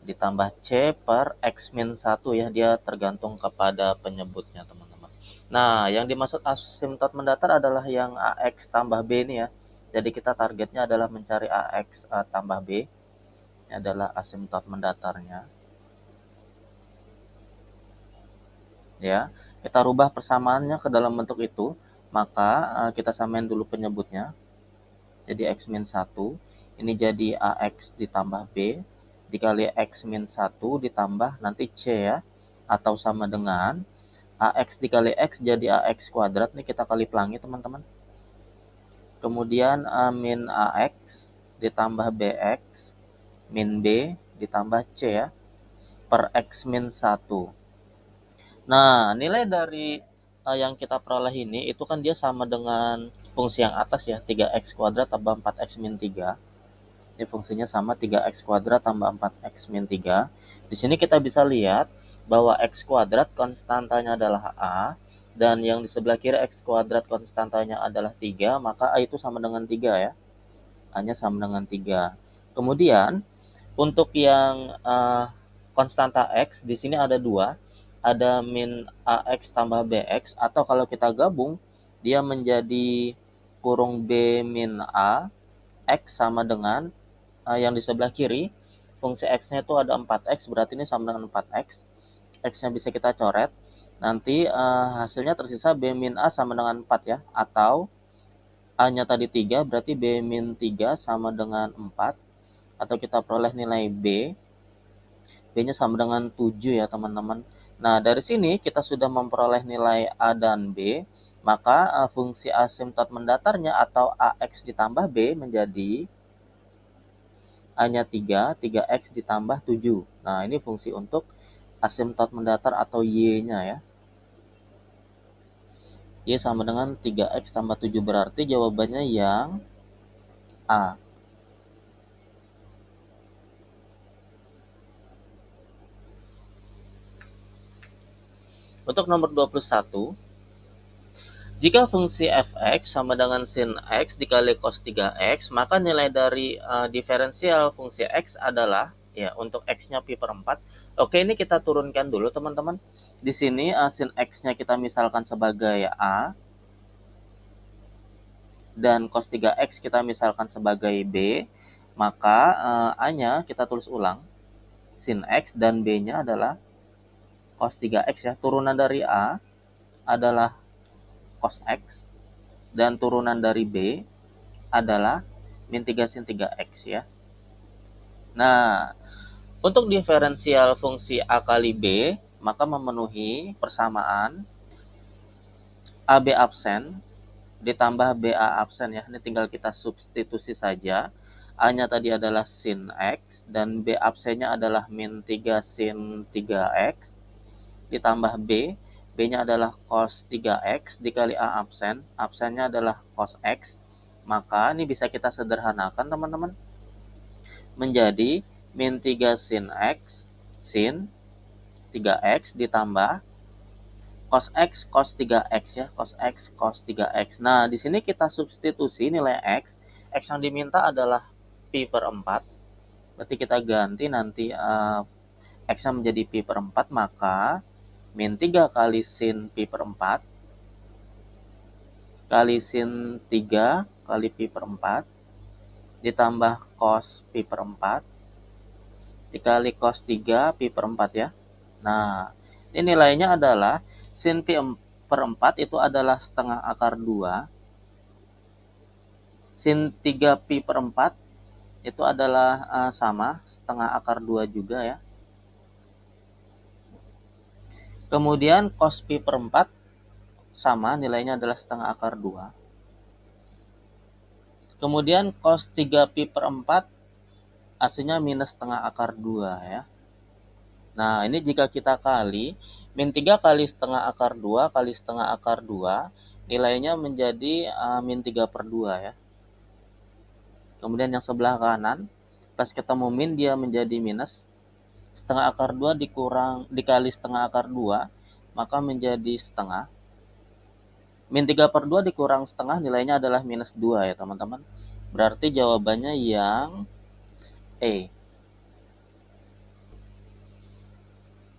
ditambah C per X min 1 ya. Dia tergantung kepada penyebutnya teman-teman. Nah, yang dimaksud asimtot mendatar adalah yang AX tambah B ini ya. Jadi kita targetnya adalah mencari AX tambah B. Ini adalah asimtot mendatarnya. Ya, kita rubah persamaannya ke dalam bentuk itu, maka kita samain dulu penyebutnya. Jadi X min 1, ini jadi AX ditambah B, dikali X min 1 ditambah nanti C ya, atau sama dengan AX dikali X jadi AX kuadrat, ini kita kali pelangi teman-teman. Kemudian A min AX ditambah BX min B ditambah C ya, per X min 1. Nah, nilai dari yang kita peroleh ini itu kan dia sama dengan fungsi yang atas ya, 3x kuadrat tambah 4x min 3. Ini fungsinya sama 3x kuadrat tambah 4x min 3. Di sini kita bisa lihat bahwa x kuadrat konstantanya adalah A, dan yang di sebelah kiri x kuadrat konstantanya adalah 3, maka A itu sama dengan 3 ya. A-nya sama dengan 3. Kemudian, untuk yang konstanta X, di sini ada 2. Ada min AX tambah BX, atau kalau kita gabung, dia menjadi kurung B min A, X sama dengan yang di sebelah kiri, fungsi X-nya itu ada 4X, berarti ini sama dengan 4X. X-nya bisa kita coret, nanti hasilnya tersisa B min A sama dengan 4 ya, atau A-nya tadi 3, berarti B min 3 sama dengan 4, atau kita peroleh nilai B, B-nya sama dengan 7 ya teman-teman. Nah, dari sini kita sudah memperoleh nilai A dan B, maka fungsi asimtot mendatarnya atau AX ditambah B menjadi A-nya 3, 3X ditambah 7. Nah, ini fungsi untuk asimtot mendatar atau Y-nya ya. Y sama dengan 3X tambah 7, berarti jawabannya yang A. Untuk nomor 21, jika fungsi fx sama dengan sin x dikali cos 3x, maka nilai dari diferensial fungsi x adalah, ya untuk x-nya pi per 4. Oke, ini kita turunkan dulu teman-teman. Di sini sin x-nya kita misalkan sebagai A, dan cos 3x kita misalkan sebagai B, maka A-nya kita tulis ulang, sin x, dan B-nya adalah cos 3x ya. Turunan dari A adalah cos x, dan turunan dari B adalah min 3 sin 3x ya. Nah, untuk diferensial fungsi A kali B, maka memenuhi persamaan AB absen ditambah BA absen ya. Ini tinggal kita substitusi saja. A-nya tadi adalah sin X, dan B absennya adalah min 3 sin 3X, ditambah B. B-nya adalah cos 3X dikali A absen. Absennya adalah cos X. Maka ini bisa kita sederhanakan teman-teman, menjadi min 3 sin X sin 3X ditambah cos X cos 3X ya, cos X cos 3X. Nah, di sini kita substitusi nilai X. X yang diminta adalah pi per 4. Berarti kita ganti nanti X-nya menjadi pi per 4, maka min 3 kali sin pi per 4 kali sin 3 kali pi per 4 ditambah cos pi per 4 dikali cos 3 pi per 4 ya. Nah, ini nilainya adalah sin pi per 4 itu adalah setengah akar 2. Sin 3 pi per 4 itu adalah sama, setengah akar 2 juga ya. Kemudian cos pi per 4 sama, nilainya adalah setengah akar 2. Kemudian cos 3 pi per 4 hasilnya minus setengah akar 2 ya. Nah, ini jika kita kali, min 3 kali setengah akar 2 kali setengah akar 2, nilainya menjadi min 3 per 2 ya. Kemudian yang sebelah kanan, pas ketemu min dia menjadi minus. Setengah akar 2 dikali setengah akar 2, maka menjadi setengah. Min 3 per 2 dikurang setengah, nilainya adalah minus 2 ya teman-teman. Berarti jawabannya yang E.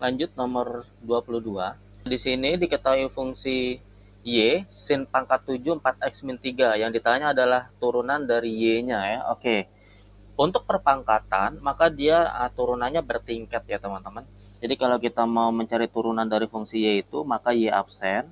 Lanjut nomor 22. Di sini diketahui fungsi Y sin pangkat 7 4x min 3. Yang ditanya adalah turunan dari Y-nya ya. Oke. Untuk perpangkatan, maka dia turunannya bertingkat ya teman-teman. Jadi kalau kita mau mencari turunan dari fungsi Y itu, maka Y absen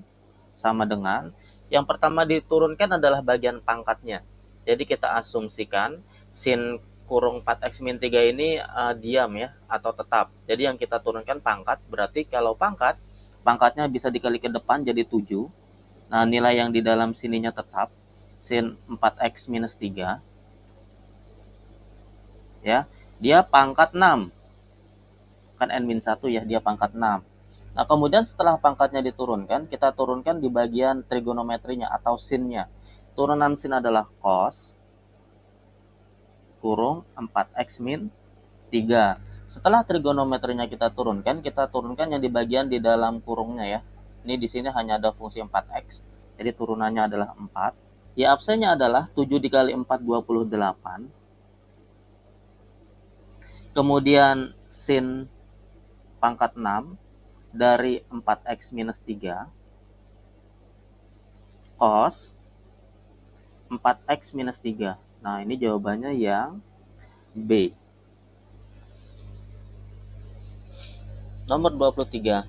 sama dengan yang pertama diturunkan adalah bagian pangkatnya. Jadi kita asumsikan sin kurung 4x min 3 ini diam ya, atau tetap. Jadi yang kita turunkan pangkat, berarti kalau pangkatnya bisa dikali ke depan jadi 7. Nah, nilai yang di dalam sininya tetap, sin 4x minus 3, ya, dia pangkat 6. Kan n-1 ya, dia pangkat 6. Nah, kemudian setelah pangkatnya diturunkan, kita turunkan di bagian trigonometrinya atau sinnya. Turunan sin adalah cos kurung 4x min 3. Setelah trigonometrinya kita turunkan yang di bagian di dalam kurungnya ya. Ini di sini hanya ada fungsi 4x, jadi turunannya adalah 4. Ya, absennya adalah 7 dikali 4, 28. Kemudian sin pangkat 6 dari 4x minus 3 cos 4x minus 3. Nah, ini jawabannya yang B. Nomor 23.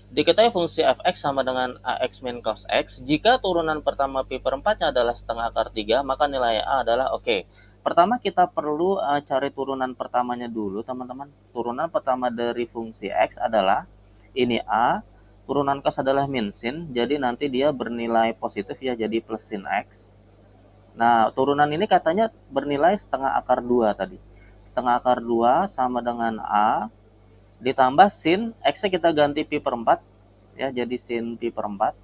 Diketahui fungsi fx sama dengan ax min cos x. Jika turunan pertama pi per 4-nya adalah setengah akar 3, maka nilai A adalah oke. Pertama kita perlu cari turunan pertamanya dulu, teman-teman. Turunan pertama dari fungsi x adalah ini A, turunan cos adalah min sin, jadi nanti dia bernilai positif ya, jadi plus sin x. Nah, turunan ini katanya bernilai setengah akar 2 tadi. Setengah akar 2 sama dengan A, ditambah sin, x-nya kita ganti pi per 4, ya, jadi sin pi per 4.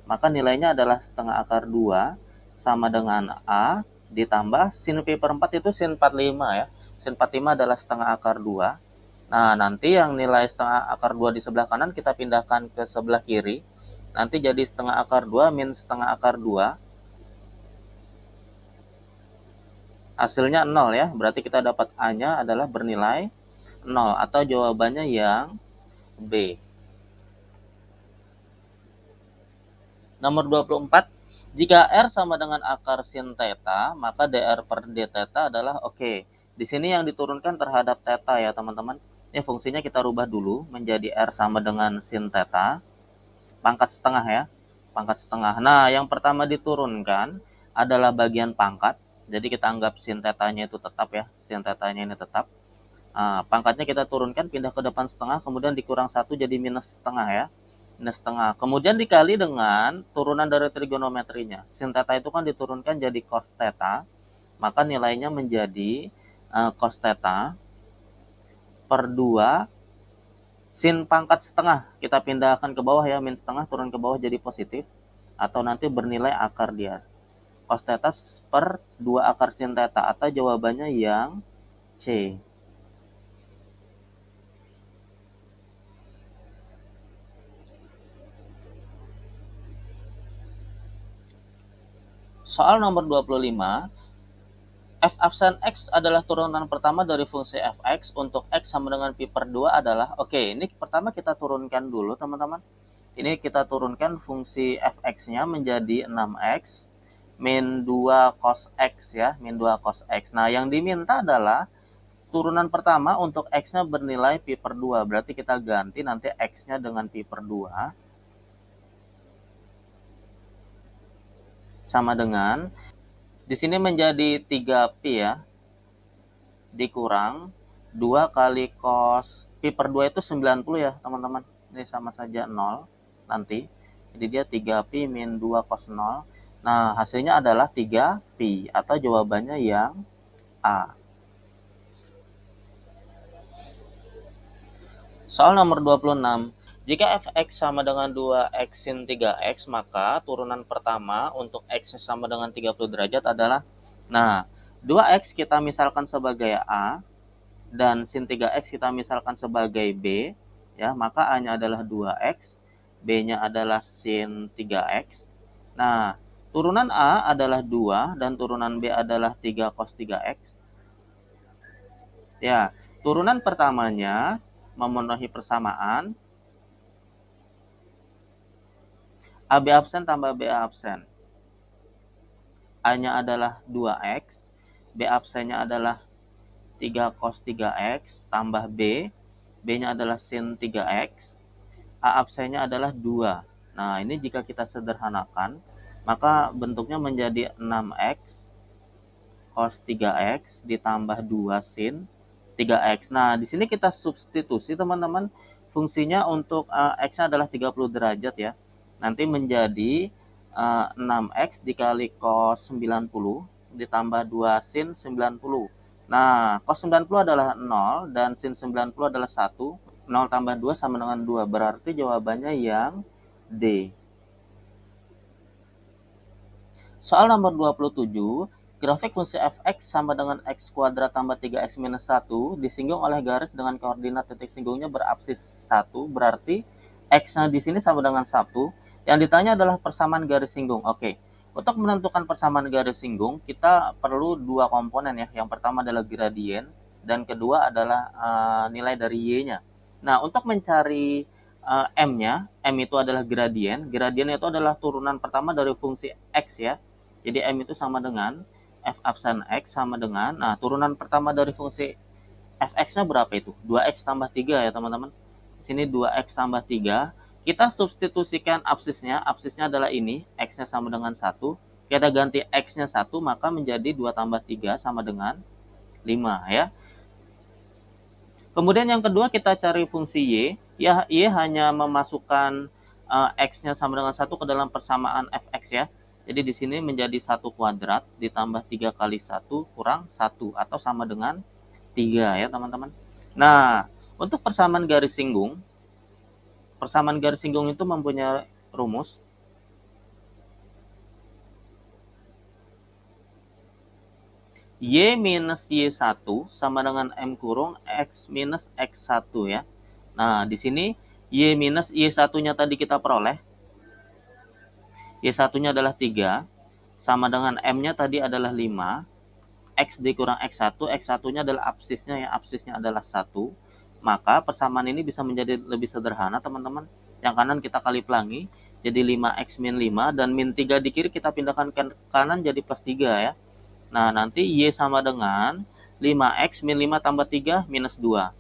Maka nilainya adalah setengah akar 2 sama dengan A, ditambah sin pi per 4 itu sin 45 ya. Sin 45 adalah setengah akar 2. Nah, nanti yang nilai setengah akar 2 di sebelah kanan kita pindahkan ke sebelah kiri. Nanti jadi setengah akar 2 min setengah akar 2. Hasilnya 0 ya. Berarti kita dapat A-nya adalah bernilai 0 atau jawabannya yang B. Nomor 24, jika R sama dengan akar sin theta, maka dr per d theta adalah oke. Di sini yang diturunkan terhadap theta ya teman-teman. Ini fungsinya kita rubah dulu menjadi R sama dengan sin theta. Pangkat setengah ya. Pangkat setengah. Nah, yang pertama diturunkan adalah bagian pangkat. Jadi kita anggap sin theta-nya itu tetap ya. Sin theta-nya ini tetap. Pangkatnya kita turunkan, pindah ke depan setengah, kemudian dikurang 1 jadi minus setengah ya. Minus setengah. Kemudian dikali dengan turunan dari trigonometrinya. Sin theta itu kan diturunkan jadi cos theta, maka nilainya menjadi cos theta per 2 sin pangkat setengah. Kita pindahkan ke bawah ya, min setengah turun ke bawah jadi positif, atau nanti bernilai akar dia. Cos theta per 2 akar sin theta, atau jawabannya yang C. Soal nomor 25, f absen x adalah turunan pertama dari fungsi fx untuk x sama dengan pi per 2 adalah, oke, ini pertama kita turunkan dulu teman-teman. Ini kita turunkan fungsi fx-nya menjadi 6x min 2 cos x ya, min 2 cos x. Nah, yang diminta adalah turunan pertama untuk x-nya bernilai pi per 2. Berarti kita ganti nanti x-nya dengan pi per 2 sama dengan, di sini menjadi 3pi ya, dikurang 2 kali cos pi per 2 itu 90 ya teman-teman. Ini sama saja 0 nanti. Jadi dia 3pi min 2 cos 0. Nah, hasilnya adalah 3pi atau jawabannya yang A. Soal nomor 26. Jika fx sama dengan 2x sin 3x, maka turunan pertama untuk x sama dengan 30 derajat adalah, nah, 2x kita misalkan sebagai A, dan sin 3x kita misalkan sebagai B, ya, maka A-nya adalah 2x, B-nya adalah sin 3x. Nah, turunan A adalah 2 dan turunan B adalah 3 cos 3x. Ya, turunan pertamanya memenuhi persamaan. AB absen tambah B absen. A-nya adalah 2X, B absennya adalah 3 cos 3X, tambah B, B-nya adalah sin 3X, A absennya adalah 2. Nah, ini jika kita sederhanakan, maka bentuknya menjadi 6X cos 3X ditambah 2 sin 3X. Nah, di sini kita substitusi teman-teman. Fungsinya untuk X-nya adalah 30 derajat ya. Nanti menjadi 6X dikali cos 90 ditambah 2 sin 90. Nah, cos 90 adalah 0 dan sin 90 adalah 1. 0 tambah 2 sama dengan 2. Berarti jawabannya yang D. Soal nomor 27, grafik fungsi f(x) sama dengan x kuadrat tambah 3x minus 1 disinggung oleh garis dengan koordinat titik singgungnya berabsis 1, berarti x-nya di sini sama dengan 1. Yang ditanya adalah persamaan garis singgung. Oke, untuk menentukan persamaan garis singgung, kita perlu dua komponen ya. Yang pertama adalah gradien, dan kedua adalah nilai dari y-nya. Nah, untuk mencari m-nya, m itu adalah gradien. Gradien itu adalah turunan pertama dari fungsi x ya. Jadi M itu sama dengan f absen X sama dengan, nah turunan pertama dari fungsi fx-nya berapa itu? 2x tambah 3 ya teman-teman. Sini 2x tambah 3. Kita substitusikan absisnya. Absisnya adalah ini, x-nya sama dengan 1. Kita ganti x-nya 1, maka menjadi 2 tambah 3 sama dengan 5 ya. Kemudian yang kedua kita cari fungsi y. Ya, y hanya memasukkan x-nya sama dengan 1 ke dalam persamaan fx ya. Jadi di sini menjadi 1 kuadrat ditambah 3 kali 1 kurang 1 atau sama dengan 3 ya teman-teman. Nah, untuk persamaan garis singgung itu mempunyai rumus. Y minus Y1 sama dengan M kurung X minus X1 ya. Nah, di sini Y minus Y1-nya tadi kita peroleh. Y1-nya adalah 3, sama dengan M-nya tadi adalah 5, X dikurang X1, X1-nya adalah absisnya ya, absisnya adalah 1, maka persamaan ini bisa menjadi lebih sederhana teman-teman. Yang kanan kita kali pelangi, jadi 5X min 5, dan min 3 di kiri kita pindahkan ke kanan jadi plus 3 ya. Nah, nanti Y sama dengan 5X min 5 tambah 3 minus 2.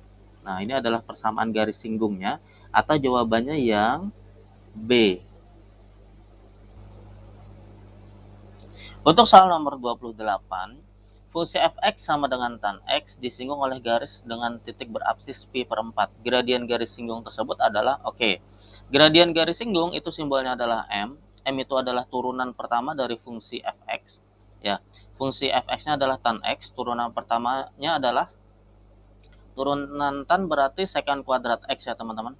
Nah, ini adalah persamaan garis singgungnya, atau jawabannya yang B. Untuk soal nomor 28, fungsi fx sama dengan tan x disinggung oleh garis dengan titik berabsis pi per 4. Gradien garis singgung tersebut adalah, gradien garis singgung itu simbolnya adalah m. M itu adalah turunan pertama dari fungsi fx. Ya, fungsi fx-nya adalah tan x, turunan pertamanya adalah turunan tan berarti secant kuadrat x ya teman-teman.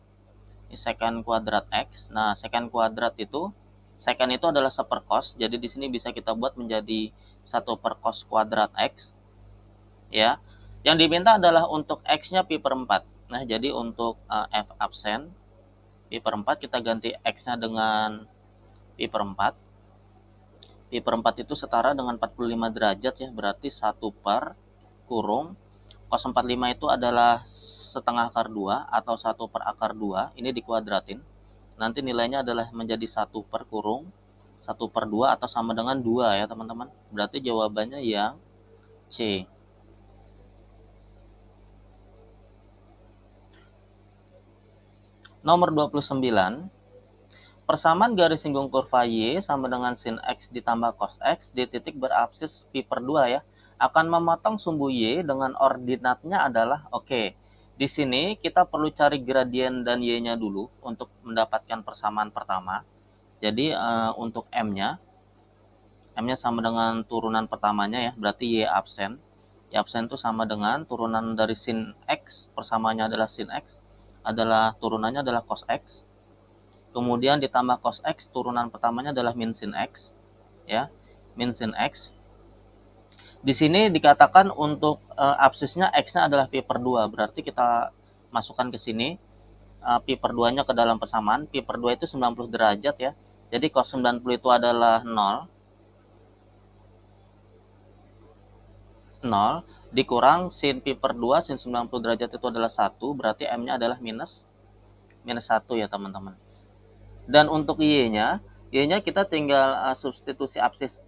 Ini secant kuadrat x. Nah, secant kuadrat itu secant itu adalah 1 per cos, jadi di sini bisa kita buat menjadi 1 per cos kuadrat X. Ya. Yang diminta adalah untuk X-nya pi per 4. Nah, jadi untuk F absen, pi per 4 kita ganti X-nya dengan pi per 4. Pi per 4 itu setara dengan 45 derajat ya, berarti 1 per kurung. Cos 45 itu adalah setengah akar 2 atau 1 per akar 2, ini dikuadratin. Nanti nilainya adalah menjadi 1 per kurung 1 per 2 atau sama dengan 2 ya teman-teman. Berarti jawabannya yang C. Nomor 29, persamaan garis singgung kurva Y sama dengan sin X ditambah cos X di titik berabsis pi per 2 ya, akan memotong sumbu Y dengan ordinatnya adalah, di sini kita perlu cari gradien dan Y-nya dulu untuk mendapatkan persamaan pertama. Jadi untuk M-nya sama dengan turunan pertamanya ya, berarti Y absen. Y absen itu sama dengan turunan dari sin X, persamaannya adalah sin X, adalah turunannya adalah cos X. Kemudian ditambah cos X, turunan pertamanya adalah min sin X. Ya, min sin X. Di sini dikatakan untuk absisnya X-nya adalah pi per 2, berarti kita masukkan ke sini pi per 2-nya ke dalam persamaan. Pi per 2 itu 90 derajat ya. Jadi cos 90 itu adalah 0 dikurang sin pi per 2, sin 90 derajat itu adalah 1, berarti M-nya adalah minus 1 ya teman-teman. Dan untuk Y-nya Y-nya kita tinggal substitusi absis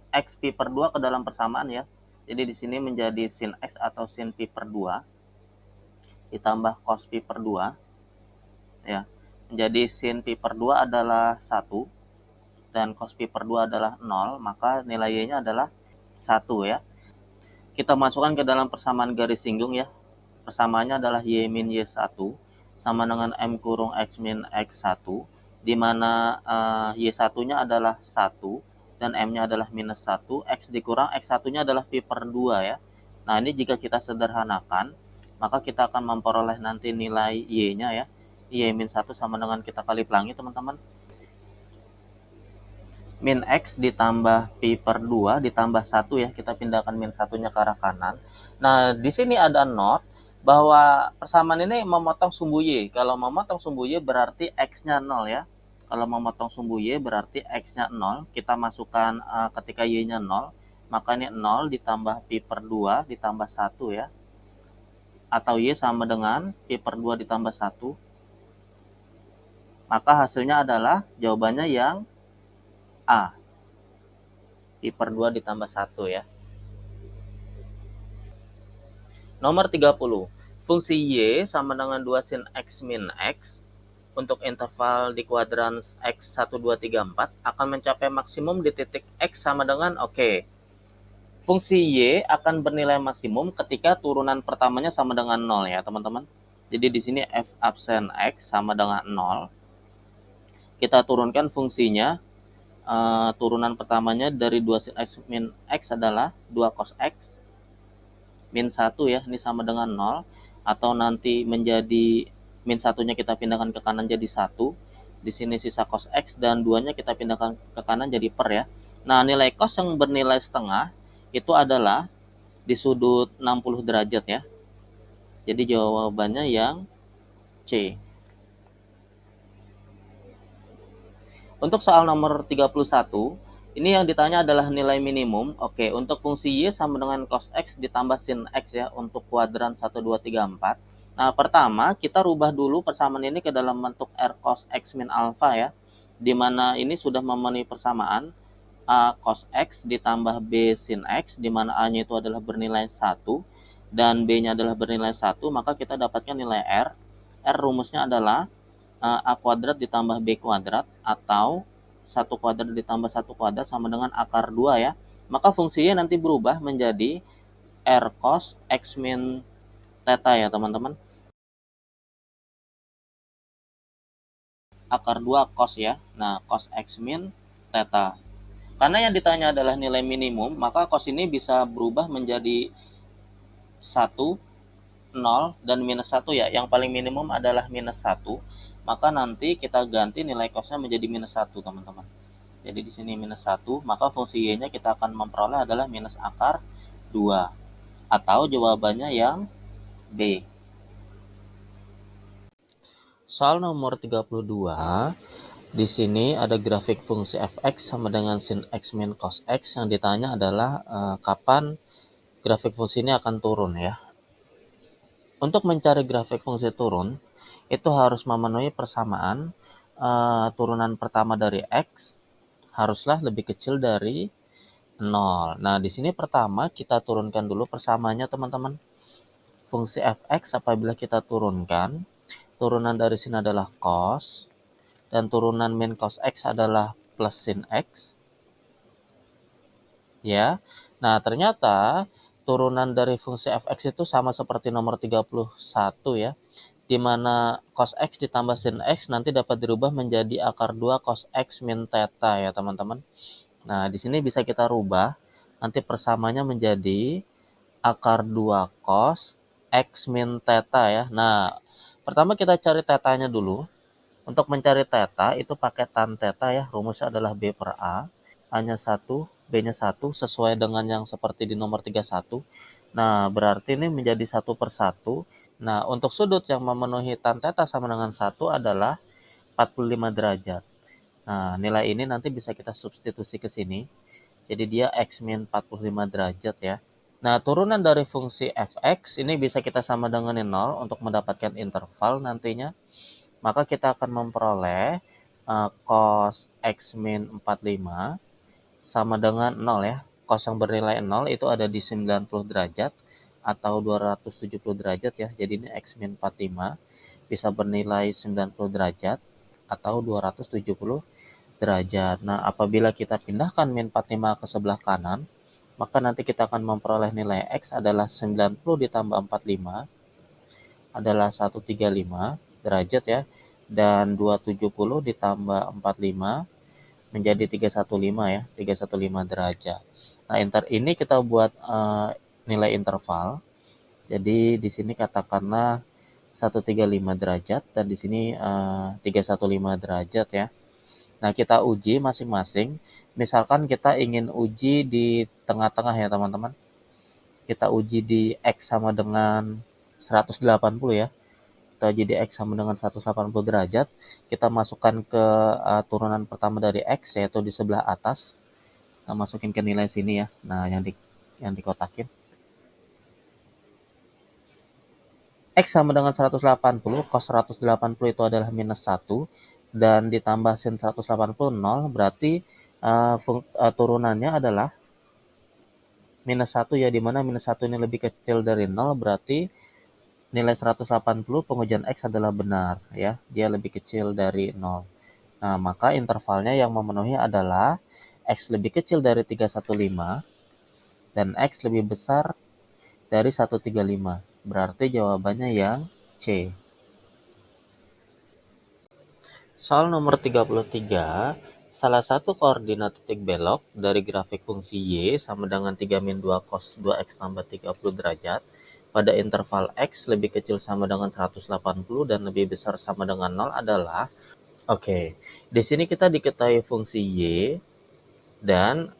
X pi per 2 ke dalam persamaan ya. Jadi di sini menjadi sin X atau sin pi per 2 ditambah cos pi per 2 ya. Menjadi sin pi per 2 adalah 1 dan cos pi per 2 adalah 0, maka nilai Y-nya adalah 1 ya. Kita masukkan ke dalam persamaan garis singgung ya. Persamaannya adalah Y min Y1 sama dengan M kurung X min X1, di mana Y1-nya adalah 1 dan M-nya adalah minus 1, X dikurang X1-nya adalah pi per 2 ya. Nah, ini jika kita sederhanakan, maka kita akan memperoleh nanti nilai Y-nya ya. Y min 1 sama dengan kita kali pelangi teman-teman. Min X ditambah pi per 2 ditambah 1 ya. Kita pindahkan min 1-nya ke arah kanan. Nah, di sini ada note bahwa persamaan ini memotong sumbu Y. Kalau memotong sumbu Y berarti X-nya 0 ya. Kalau memotong sumbu Y berarti X-nya 0. Kita masukkan ketika Y-nya 0, maka ini 0 ditambah pi per 2 ditambah 1 ya. Atau Y sama dengan pi per 2 ditambah 1. Maka hasilnya adalah jawabannya yang A. Pi per 2 ditambah 1 ya. Nomor 30. Fungsi Y sama dengan 2 sin X min X untuk interval di kuadran X 1, 2, 3, 4 akan mencapai maksimum di titik X sama dengan fungsi Y akan bernilai maksimum ketika turunan pertamanya sama dengan 0 ya teman-teman. Jadi di sini F absen X sama dengan 0. Kita turunkan fungsinya. Turunan pertamanya dari 2 sin X min X adalah 2 cos X min 1 ya, ini sama dengan 0, atau nanti menjadi min 1-nya kita pindahkan ke kanan jadi 1. Di sini sisa cos X dan 2-nya kita pindahkan ke kanan jadi per ya. Nah, nilai cos yang bernilai setengah itu adalah di sudut 60 derajat ya. Jadi jawabannya yang C. Untuk soal nomor 31, ini yang ditanya adalah nilai minimum. Oke, untuk fungsi Y sama dengan cos X ditambah sin X ya untuk kuadran 1, 2, 3, 4. Nah, pertama kita rubah dulu persamaan ini ke dalam bentuk R cos X min alpha ya. Di mana ini sudah memenuhi persamaan A cos X ditambah B sin X, di mana A-nya itu adalah bernilai 1 dan B-nya adalah bernilai 1, maka kita dapatkan nilai R. R rumusnya adalah A kuadrat ditambah B kuadrat atau 1 kuadrat ditambah 1 kuadrat sama dengan akar 2 ya. Maka fungsinya nanti berubah menjadi R cos X min theta ya teman-teman. Akar 2 cos ya. Nah, cos X min theta. Karena yang ditanya adalah nilai minimum, maka cos ini bisa berubah menjadi 1, 0, dan minus 1 ya. Yang paling minimum adalah minus 1. Maka nanti kita ganti nilai cosnya menjadi minus 1 teman-teman. Jadi di sini minus 1, maka fungsi Y-nya kita akan memperoleh adalah minus akar 2. Atau jawabannya yang B. Soal nomor 32, di sini ada grafik fungsi fx sama dengan sin x min cos x. Yang ditanya adalah kapan grafik fungsi ini akan turun ya. Untuk mencari grafik fungsi turun, itu harus memenuhi persamaan turunan pertama dari X haruslah lebih kecil dari 0. Nah, di sini pertama kita turunkan dulu persamaannya teman-teman. Fungsi fx apabila kita turunkan, turunan dari sini adalah cos, dan turunan min cos X adalah plus sin X. Ya, nah ternyata turunan dari fungsi fx itu sama seperti nomor 31 ya, di mana cos X ditambah sin X nanti dapat dirubah menjadi akar 2 cos X min theta ya teman-teman. Nah, di sini bisa kita rubah, nanti persamanya menjadi akar 2 cos X min theta ya. Nah, pertama kita cari tetanya dulu. Untuk mencari theta itu pakai tan theta ya, rumusnya adalah B per A. A-nya 1, B-nya 1, sesuai dengan yang seperti di nomor 31. Nah, berarti ini menjadi 1 per 1. Nah, untuk sudut yang memenuhi tan theta sama dengan 1 adalah 45 derajat. Nah, nilai ini nanti bisa kita substitusi ke sini. Jadi dia X min 45 derajat ya. Nah, turunan dari fungsi fx ini bisa kita sama dengan 0 untuk mendapatkan interval nantinya. Maka kita akan memperoleh cos X min 45 sama dengan 0 ya. Cos yang bernilai 0 itu ada di 90 derajat atau 270 derajat ya. Jadi ini X min 45 bisa bernilai 90 derajat atau 270 derajat. Nah, apabila kita pindahkan min 45 ke sebelah kanan, maka nanti kita akan memperoleh nilai X adalah 90 ditambah 45 adalah 135 derajat ya. Dan 270 ditambah 45 menjadi 315 ya, 315 derajat. Nah, ini kita buat nilai interval. Jadi di sini katakanlah 135 derajat dan di sini 315 derajat ya. Nah, kita uji masing-masing. Misalkan kita ingin uji di tengah-tengah ya, teman-teman. Kita uji di X sama dengan 180 ya. Kita uji di X sama dengan 180 derajat. Kita masukkan ke turunan pertama dari X, yaitu di sebelah atas. Kita masukin ke nilai sini ya. Nah, yang dikotakin. X sama dengan 180, cos 180 itu adalah minus 1, dan ditambah sin 180, 0, berarti turunannya adalah minus 1 ya, dimana minus 1 ini lebih kecil dari 0, berarti nilai 180 pengujian X adalah benar ya, dia lebih kecil dari 0. Nah, maka intervalnya yang memenuhi adalah X lebih kecil dari 315 dan X lebih besar dari 135. Berarti jawabannya yang C. Soal nomor 33, salah satu koordinat titik belok dari grafik fungsi Y sama dengan 3 min 2 cos 2x tambah 30 derajat pada interval X lebih kecil sama dengan 180 dan lebih besar sama dengan 0 adalah, oke, di sini kita diketahui fungsi Y dan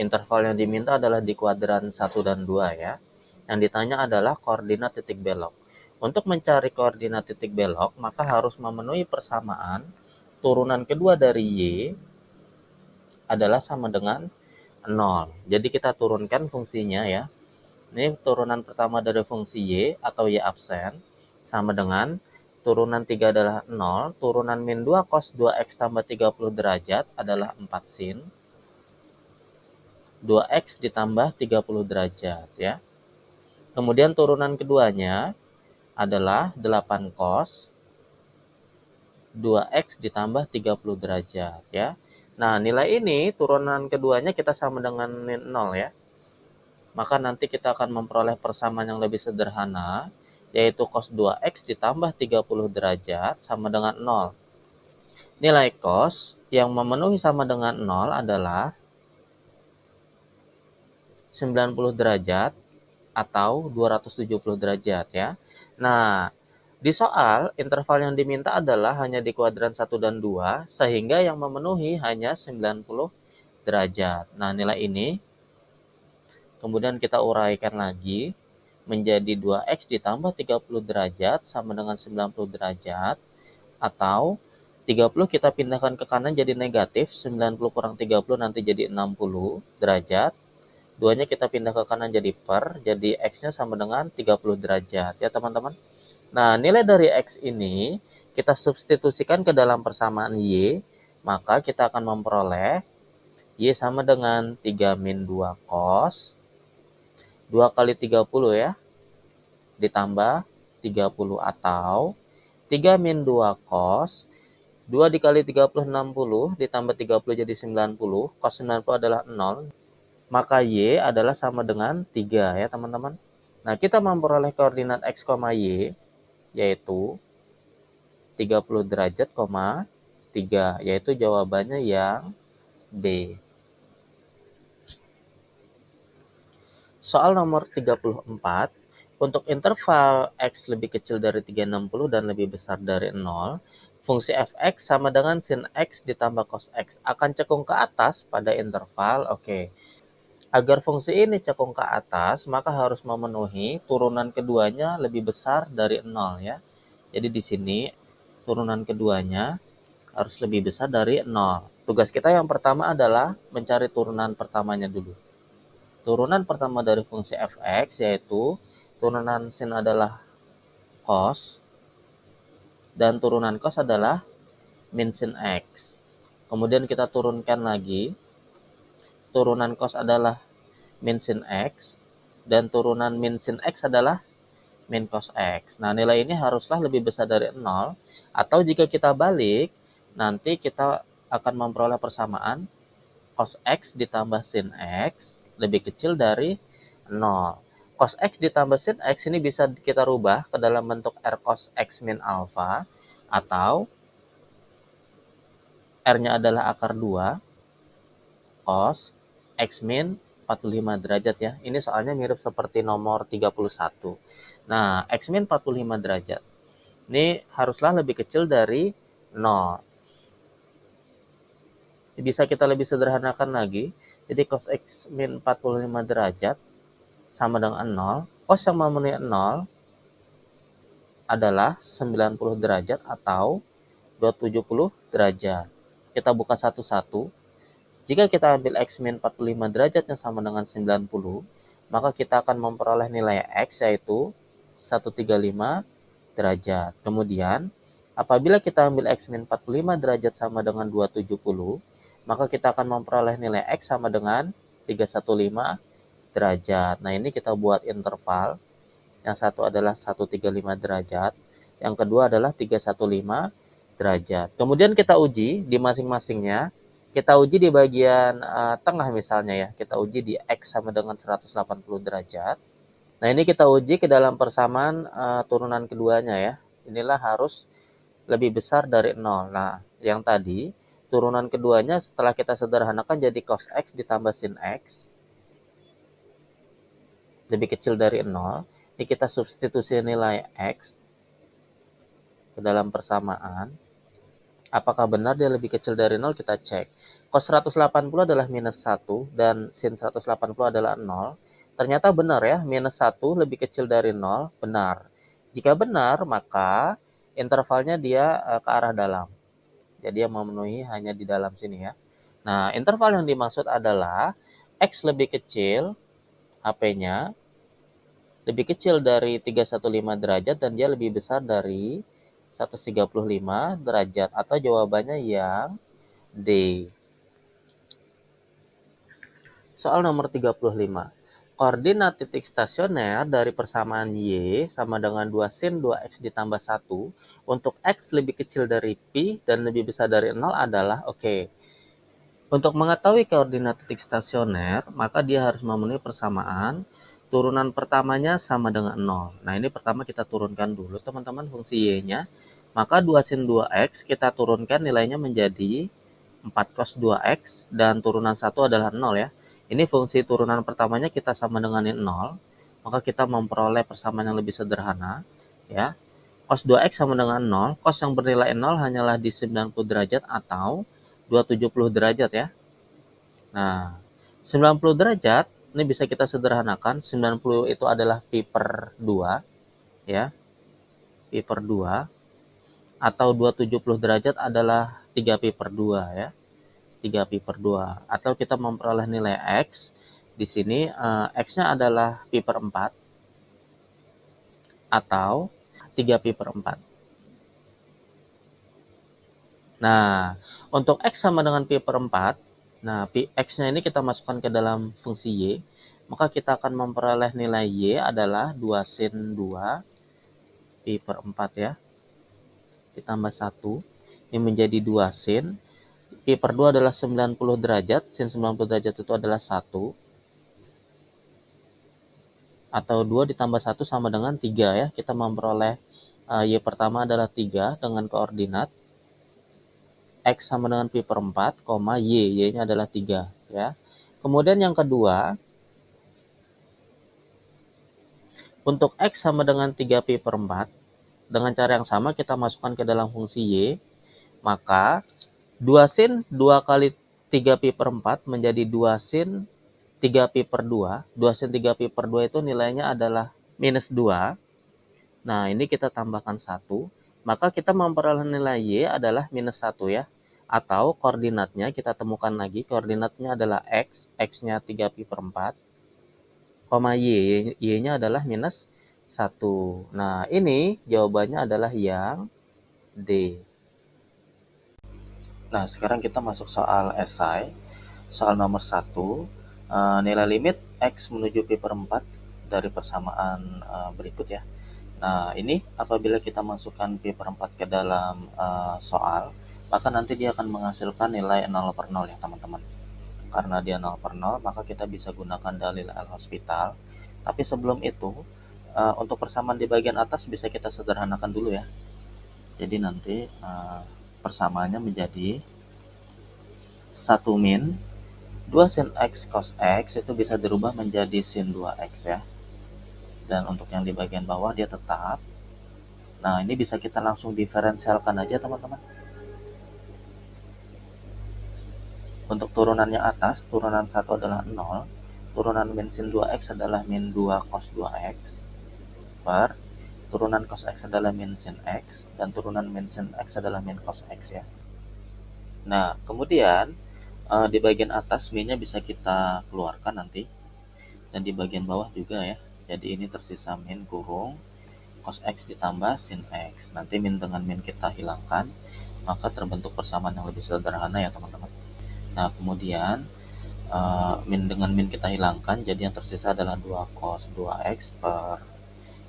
interval yang diminta adalah di kuadran 1 dan 2 ya. Yang ditanya adalah koordinat titik belok. Untuk mencari koordinat titik belok, maka harus memenuhi persamaan turunan kedua dari Y adalah sama dengan 0. Jadi kita turunkan fungsinya ya. Ini turunan pertama dari fungsi Y atau Y absen sama dengan turunan 3 adalah 0, turunan min 2 cos 2x tambah 30 derajat adalah 4 sin 2x ditambah 30 derajat ya. Kemudian turunan keduanya adalah 8 cos 2x ditambah 30 derajat ya. Nah, nilai ini turunan keduanya kita sama dengan 0 ya. Maka nanti kita akan memperoleh persamaan yang lebih sederhana, yaitu cos 2x ditambah 30 derajat sama dengan 0. Nilai cos yang memenuhi sama dengan 0 adalah 90 derajat atau 270 derajat ya. Nah, di soal interval yang diminta adalah hanya di kuadran 1 dan 2 sehingga yang memenuhi hanya 90 derajat. Nah, nilai ini kemudian kita uraikan lagi menjadi 2x ditambah 30 derajat sama dengan 90 derajat atau 30 kita pindahkan ke kanan jadi negatif, 90 kurang 30 nanti jadi 60 derajat. Duanya kita pindah ke kanan jadi per, jadi X-nya sama dengan 30 derajat ya teman-teman. Nah, nilai dari X ini kita substitusikan ke dalam persamaan Y, maka kita akan memperoleh Y sama dengan 3 min 2 cos 2 kali 30 ya, ditambah 30 atau 3 min 2 cos 2 dikali 30 60 ditambah 30 jadi 90, cos 90 adalah 0. Maka Y adalah sama dengan 3 ya teman-teman. Nah, kita memperoleh koordinat X, Y, yaitu 30 derajat, 3, yaitu jawabannya yang B. Soal nomor 34, untuk interval X lebih kecil dari 360 dan lebih besar dari 0, fungsi fx sama dengan sin X ditambah cos X akan cekung ke atas pada interval, oke. Agar fungsi ini cekung ke atas, maka harus memenuhi turunan keduanya lebih besar dari 0 ya. Jadi di sini turunan keduanya harus lebih besar dari 0. Tugas kita yang pertama adalah mencari turunan pertamanya dulu. Turunan pertama dari fungsi fx yaitu turunan sin adalah cos dan turunan cos adalah min sin X. Kemudian kita turunkan lagi. Turunan cos adalah min sin X. Dan turunan min sin X adalah min cos X. Nah, nilai ini haruslah lebih besar dari 0. Atau jika kita balik, nanti kita akan memperoleh persamaan cos X ditambah sin X lebih kecil dari 0. Cos X ditambah sin X ini bisa kita rubah ke dalam bentuk R cos X min alpha. Atau R-nya adalah akar 2 cos X min 45 derajat ya. Ini soalnya mirip seperti nomor 31. Nah, X min 45 derajat. Ini haruslah lebih kecil dari 0. Bisa kita lebih sederhanakan lagi. Jadi cos X min 45 derajat sama dengan 0. Cos yang memenuhi 0 adalah 90 derajat atau 270 derajat. Kita buka satu-satu. Jika kita ambil X min 45 derajat yang sama dengan 90, maka kita akan memperoleh nilai X yaitu 135 derajat. Kemudian, apabila kita ambil X min 45 derajat sama dengan 270, maka kita akan memperoleh nilai X sama dengan 315 derajat. Nah, ini kita buat interval. Yang satu adalah 135 derajat, yang kedua adalah 315 derajat. Kemudian kita uji di masing-masingnya. Kita uji di bagian tengah misalnya ya. Kita uji di X sama dengan 180 derajat. Nah, ini kita uji ke dalam persamaan turunan keduanya ya. Inilah harus lebih besar dari 0. Nah, yang tadi turunan keduanya setelah kita sederhanakan jadi cos X ditambah sin X lebih kecil dari 0. Ini kita substitusi nilai X ke dalam persamaan. Apakah benar dia lebih kecil dari 0? Kita cek. Cos 180 adalah minus 1 dan sin 180 adalah 0. Ternyata benar ya, minus 1 lebih kecil dari 0. Benar. Jika benar, maka intervalnya dia ke arah dalam. Jadi yang memenuhi hanya di dalam sini ya. Nah, interval yang dimaksud adalah X lebih kecil, HP-nya lebih kecil dari 315 derajat dan dia lebih besar dari 135 derajat, atau jawabannya yang D. Soal nomor 35. Koordinat titik stasioner dari persamaan Y sama dengan 2 sin 2X ditambah 1 untuk X lebih kecil dari Pi dan lebih besar dari 0 adalah, oke. Untuk mengetahui koordinat titik stasioner, maka dia harus memenuhi persamaan turunan pertamanya sama dengan 0. Nah, ini pertama kita turunkan dulu teman-teman fungsi Y-nya. Maka 2 sin 2X kita turunkan nilainya menjadi 4 cos 2X dan turunan 1 adalah 0 ya. Ini fungsi turunan pertamanya kita sama dengan 0, maka kita memperoleh persamaan yang lebih sederhana ya. Cos 2X sama dengan 0, cos yang bernilai 0 hanyalah di 90 derajat atau 270 derajat ya. Nah, 90 derajat ini bisa kita sederhanakan. 90 itu adalah pi per 2 ya. Pi per 2 atau 270 derajat adalah 3 pi per 2 ya. 3 pi per 2. Atau kita memperoleh nilai X. Di sini X-nya adalah pi per 4 atau 3 pi per 4. Nah, untuk X sama dengan pi per 4, nah X-nya ini kita masukkan ke dalam fungsi Y, maka kita akan memperoleh nilai Y adalah 2 sin 2 pi per 4 ya, ditambah 1, ini menjadi 2 sin, pi per 2 adalah 90 derajat, sin 90 derajat itu adalah 1, atau 2 ditambah 1 sama dengan 3 ya, kita memperoleh Y pertama adalah 3 dengan koordinat X sama dengan pi per 4, Y-nya adalah 3 ya. Kemudian yang kedua, untuk X sama dengan 3 pi per 4, dengan cara yang sama kita masukkan ke dalam fungsi Y, maka 2 sin 2 kali 3 pi per 4 menjadi 2 sin 3 pi per 2. 2 sin 3 pi per 2 itu nilainya adalah minus 2. Nah, ini kita tambahkan 1, maka kita memperoleh nilai Y adalah minus 1 ya. Atau koordinatnya kita temukan lagi, koordinatnya adalah X, X-nya 3 pi per 4, Y-nya adalah minus 1. Nah, ini jawabannya adalah yang D. Nah, sekarang kita masuk soal esai. Soal nomor 1, nilai limit X menuju pi per 4 dari persamaan berikut ya. Nah, ini apabila kita masukkan pi per 4 ke dalam soal, maka nanti dia akan menghasilkan nilai 0 per 0 ya teman-teman. Karena dia 0 per 0, maka kita bisa gunakan dalil L'Hospital. Tapi sebelum itu, untuk persamaan di bagian atas bisa kita sederhanakan dulu ya. Jadi nanti persamaannya menjadi 1 min 2 sin X cos X itu bisa dirubah menjadi sin 2X ya. Dan untuk yang di bagian bawah dia tetap. Nah, ini bisa kita langsung diferensialkan aja teman-teman. Untuk turunannya atas, turunan 1 adalah 0. Turunan min sin 2X adalah min 2 cos 2X. Per turunan cos X adalah min sin X. Dan turunan min sin X adalah min cos X ya. Nah, kemudian di bagian atas min-nya bisa kita keluarkan nanti. Dan di bagian bawah juga ya. Jadi ini tersisa min kurung cos X ditambah sin X. Nanti min dengan min kita hilangkan, maka terbentuk persamaan yang lebih sederhana ya teman-teman. Nah, kemudian min dengan min kita hilangkan, jadi yang tersisa adalah 2 cos 2X per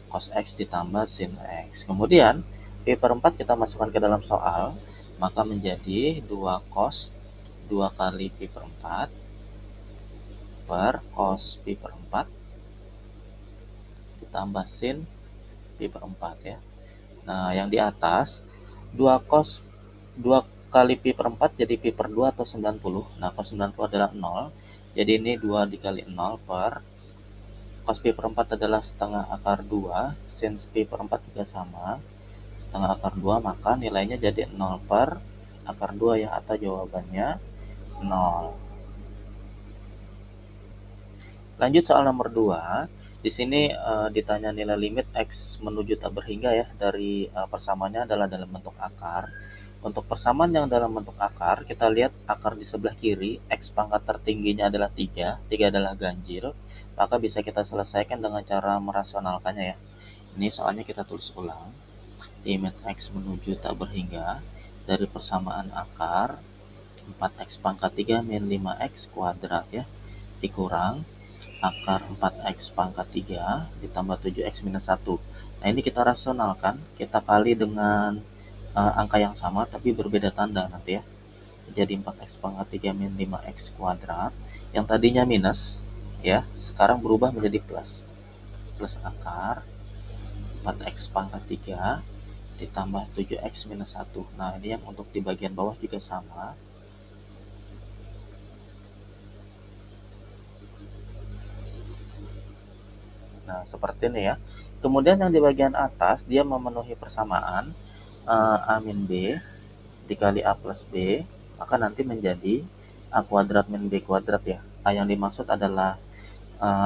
cos X ditambah sin X. Kemudian pi per 4 kita masukkan ke dalam soal, maka menjadi 2 cos 2 kali pi per 4 per cos pi per 4 ditambah sin pi per 4 ya. Nah, yang di atas 2 cos 2 kali pi per 4 jadi pi per 2 atau 90. Nah, cos 90 adalah 0. Jadi ini 2 dikali 0 per cos pi per 4 adalah setengah akar 2. Sin pi per 4 juga sama. Setengah akar 2, maka nilainya jadi 0 per akar 2 ya, atau jawabannya 0. Lanjut soal nomor 2. Di sini ditanya nilai limit X menuju tak berhingga ya, dari persamaannya adalah dalam bentuk akar. Untuk persamaan yang dalam bentuk akar, kita lihat akar di sebelah kiri, X pangkat tertingginya adalah 3, 3 adalah ganjil, maka bisa kita selesaikan dengan cara merasionalkannya ya. Ini soalnya kita tulis ulang. Limit X menuju tak berhingga dari persamaan akar 4X pangkat 3 min 5X kuadrat ya, dikurang akar 4X pangkat 3 ditambah 7X minus 1. Nah, ini kita rasionalkan, kita kali dengan angka yang sama tapi berbeda tanda nanti ya. Jadi 4X pangkat 3 min 5X kuadrat, yang tadinya minus ya, sekarang berubah menjadi plus. Plus akar 4X pangkat 3 ditambah 7X minus 1. Nah, ini yang untuk di bagian bawah juga sama. Nah, seperti ini ya. Kemudian yang di bagian atas, dia memenuhi persamaan A min B dikali A plus B, maka nanti menjadi A kuadrat min B kuadrat ya. A yang dimaksud adalah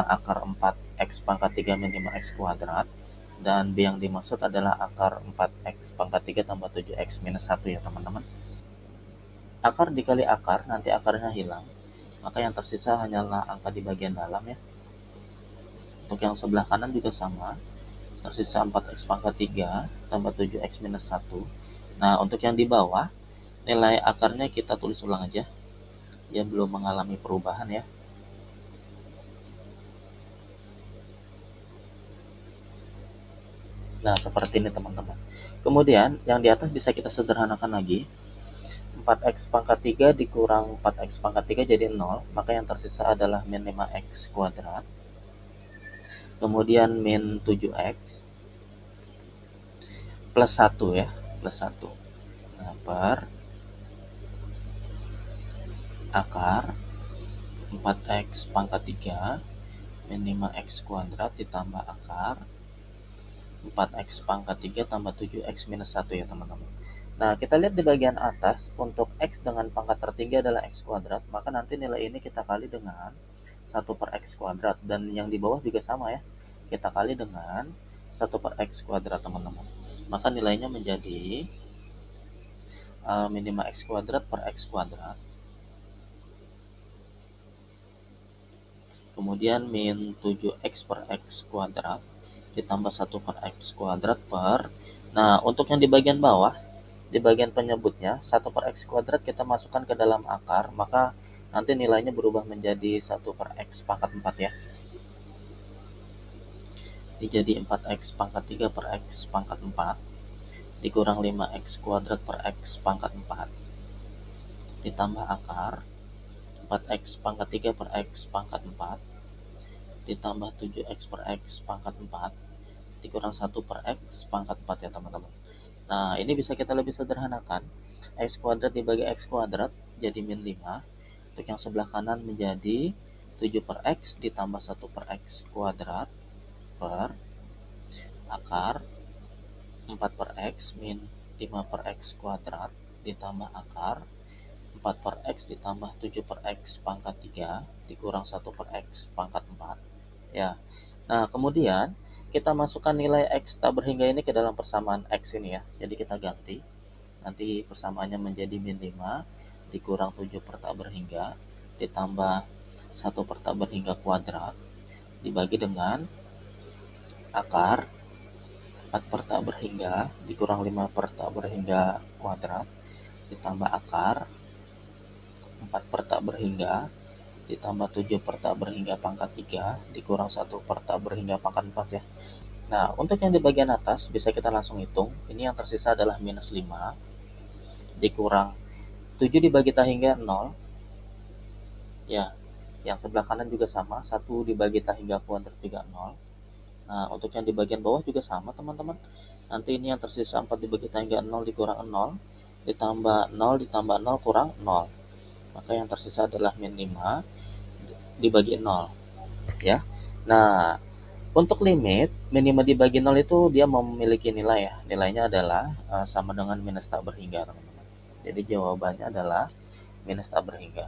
akar 4X pangkat 3 min 5X kuadrat, dan B yang dimaksud adalah akar 4X pangkat 3 tambah 7X minus 1 ya teman-teman. Akar dikali akar, nanti akarnya hilang, maka yang tersisa hanyalah angka di bagian dalam ya. Untuk yang sebelah kanan juga sama, tersisa 4X pangkat 3 tambah 7X minus 1. Nah, untuk yang di bawah, nilai akarnya kita tulis ulang aja. Dia belum mengalami perubahan ya. Nah, seperti ini teman-teman. Kemudian, yang di atas bisa kita sederhanakan lagi. 4X pangkat 3 dikurang 4X pangkat 3 jadi 0. Maka yang tersisa adalah min 5X kuadrat. Kemudian min 7X plus 1 ya. Plus 1. Nah, per akar 4X pangkat 3 min 5X kuadrat ditambah akar 4X pangkat 3 tambah 7X minus 1 ya teman-teman. Nah, kita lihat di bagian atas, untuk X dengan pangkat tertinggi adalah X kuadrat, maka nanti nilai ini kita kali dengan 1 per X kuadrat. Dan yang di bawah juga sama ya, kita kali dengan 1 per X kuadrat teman-teman. Maka nilainya menjadi min 5X kuadrat per X kuadrat. Kemudian min 7X per X kuadrat ditambah 1 per X kuadrat per, nah untuk yang di bagian bawah di bagian penyebutnya 1 per X kuadrat kita masukkan ke dalam akar, maka nanti nilainya berubah menjadi 1 per X pangkat 4 ya. Jadi 4X pangkat 3 per X pangkat 4 dikurang 5X kuadrat per X pangkat 4 ditambah akar 4X pangkat 3 per X pangkat 4 ditambah 7X per X pangkat 4 dikurang 1 per X pangkat 4 ya teman-teman. Nah, ini bisa kita lebih sederhanakan. X kuadrat dibagi X kuadrat jadi min 5. Untuk yang sebelah kanan menjadi 7 per X ditambah 1 per X kuadrat per akar 4 per X min 5 per X kuadrat ditambah akar 4 per X ditambah 7 per X pangkat 3 dikurang 1 per X pangkat 4 ya. Nah, kemudian kita masukkan nilai X tak berhingga ini ke dalam persamaan X ini ya. Jadi kita ganti. Nanti persamaannya menjadi min 5 dikurang 7 per tak berhingga ditambah 1 per tak berhingga kuadrat dibagi dengan akar 4 per tak berhingga dikurang 5 per tak berhingga kuadrat ditambah akar 4 per tak berhingga ditambah 7 per tak berhingga pangkat 3 dikurang 1 per tak berhingga pangkat 4 ya. Nah, untuk yang di bagian atas bisa kita langsung hitung. Ini yang tersisa adalah minus 5 dikurang 7 dibagi tak hingga 0 ya. Yang sebelah kanan juga sama, 1 dibagi tak hingga kuadrat juga 0. Nah, untuk yang di bagian bawah juga sama teman-teman. Nanti ini yang tersisa 4 dibagi tak hingga 0 dikurang 0 ditambah 0 ditambah 0 kurang 0. Maka yang tersisa adalah min 5 dibagi 0 ya. Nah, untuk limit min 5 dibagi 0 itu dia memiliki nilai ya. Nilainya adalah sama dengan minus tak berhingga teman-teman. Jadi jawabannya adalah minus tak berhingga.